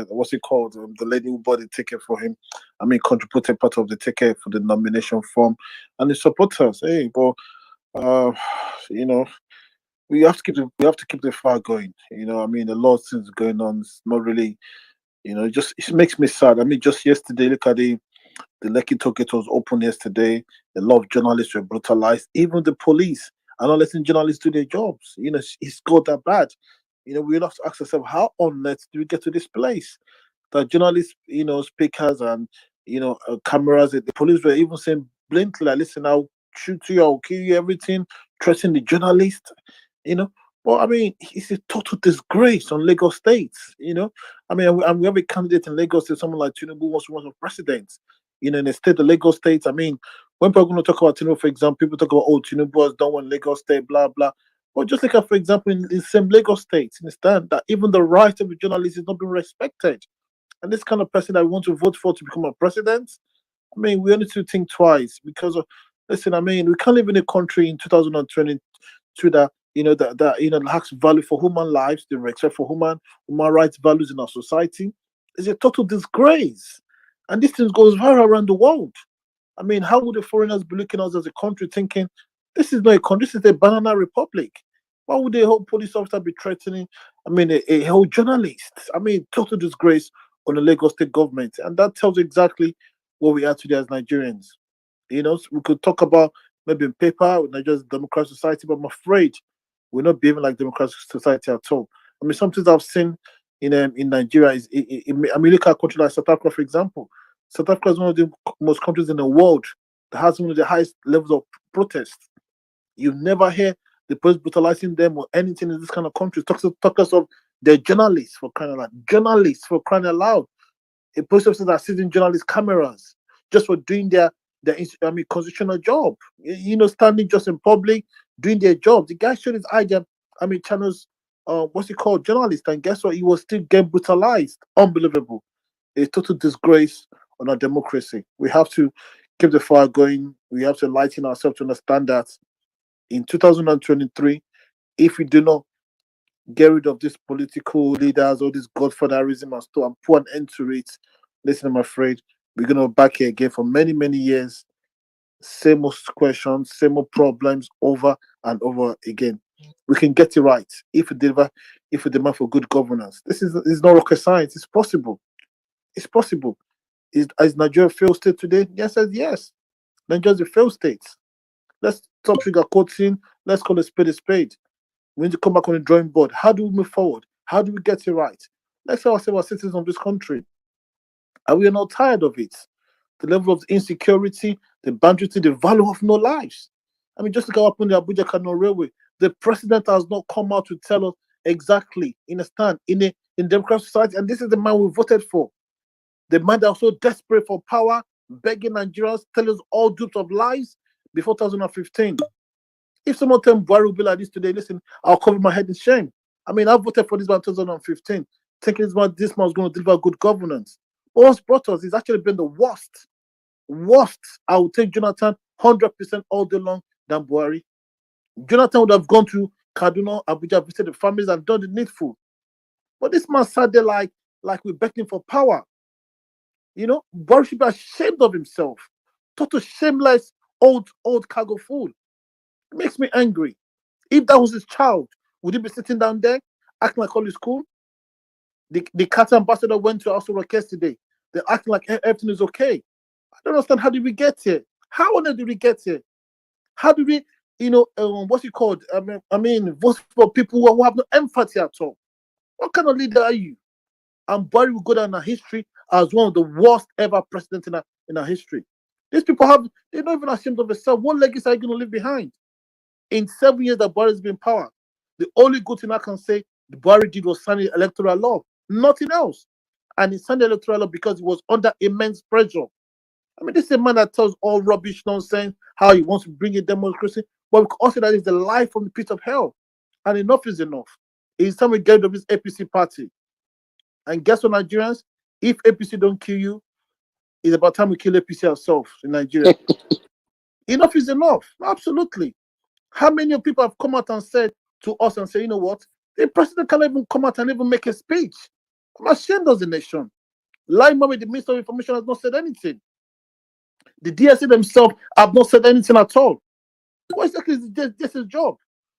what's it called? The lady who bought the ticket for him. I mean, contributed part of the ticket for the nomination form, and the supporters. Hey, but uh, you know, we have to keep the fire going. I mean, a lot of things going on. It's not really, it makes me sad. I mean, just yesterday, look at the Lekki Toget was open yesterday. A lot of journalists were brutalized. Even the police are not letting journalists do their jobs. It's got that bad. We have to ask ourselves, how on earth do we get to this place? That journalists, speakers and cameras. The police were even saying blatantly, like, "Listen, I'll shoot you, I'll kill you," everything, threatening the journalist. You know, but I mean, it's a total disgrace on Lagos State. I mean, and we have a candidate in Lagos State, someone like Tinubu wants to run for president. In the state of Lagos State, I mean, when people are going to talk about Tinubu, for example, people talk about, oh, Tinubu has done one Lagos State, blah blah. But just look at, for example, in same Lagos State, understand that even the right of the journalist is not being respected. And this kind of person that we want to vote for to become a president, I mean, we only need to think twice because, listen, I mean, we can't live in a country in 2022 that lacks value for human lives, the respect for human rights values in our society. It's a total disgrace, and this thing goes viral around the world. I mean, how would the foreigners be looking at us as a country thinking this is not a country, this is a banana republic? Why would a whole police officer be threatening? I mean, a whole journalist. I mean, total disgrace on the Lagos state government, and that tells you exactly what we are today as Nigerians. We could talk about maybe in paper, Nigeria's democratic society, but I'm afraid we're not behaving like democratic society at all. I mean, some things I've seen in Nigeria is, I mean, look at a country like South Africa, for example. South Africa is one of the most countries in the world that has one of the highest levels of protest. You never hear the police brutalizing them or anything in this kind of country. Talk us of the journalists for crying out loud. Journalists for crying out loud. A police officers are sitting journalist cameras just for doing their constitutional job. Standing just in public, doing their job. The guy showed his eye, channels, what's it called, journalist, and guess what? He was still getting brutalized. Unbelievable. A total disgrace on our democracy. We have to keep the fire going. We have to enlighten ourselves to understand that in 2023, if we do not get rid of these political leaders, all this godfatherism and stuff, and put an end to it, listen, I'm afraid we're going to be back here again for many, many years. Same old questions, same old problems over and over again. We can get it right if we demand for good governance. This is not rocket science. It's possible. It's possible. Is Nigeria a failed state today? Yes, yes. Nigeria's a failed state. Let's stop sugarcoating. Let's call a spade a spade. We need to come back on the drawing board. How do we move forward? How do we get it right? Let's say ourselves as citizens of this country. And we are not tired of it. The level of insecurity, the bandwidth, the value of no lives. I mean, just look at what happened in the Abuja Kano Railway. The president has not come out to tell us exactly in a stand in democratic society, and this is the man we voted for. The man that was so desperate for power, begging Nigerians, telling us all dupes of lies before 2015. If someone tell me Buhari will be like this today, listen, I'll cover my head in shame. I mean, I voted for this man in 2015, thinking this man was going to deliver good governance. But what's brought us is actually been the worst. Worst. I would take Jonathan 100% all day long than Buhari. Jonathan would have gone to Kaduna, Abuja, visited the families and done the needful. But this man sat there like we're begging for power. You know, Buhari should be ashamed of himself. Total shameless old cargo fool. It makes me angry. If that was his child, would he be sitting down there acting like all is cool? The Qatar ambassador went to Soro Soke today. They're acting like everything is okay. I don't understand. How did we get here? How on earth did we get here? How do we, what's it called? I mean, vote for people who have no empathy at all. What kind of leader are you? And Buhari will go down in history as one of the worst ever presidents in our history. These people they're not even ashamed of themselves. What legacy are you going to leave behind? In 7 years that Buhari has been in power, the only good thing I can say the Buhari did was sign the electoral law. Nothing else. And he signed the electoral law because he was under immense pressure. I mean, this is a man that tells all rubbish nonsense, how he wants to bring in democracy, but also that is the life from the pit of hell. And enough is enough. It's time we get rid of this APC party. And guess what, Nigerians? If APC don't kill you, it's about time we kill APC ourselves in Nigeria. Enough is enough. Absolutely. How many people have come out and said to us and say, you know what? The president cannot even come out and even make a speech. I'm ashamed of the nation. Lai Mohammed, the Minister of Information, has not said anything. The DSA themselves have not said anything at all. What exactly is DSA's job?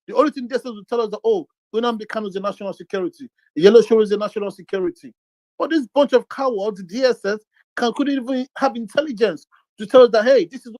The only thing DSA will tell us that, oh, Nnamdi Kanu is the national security. Yellow Show is the national security. But this bunch of cowards, the DSS, couldn't even have intelligence to tell us that, hey, this is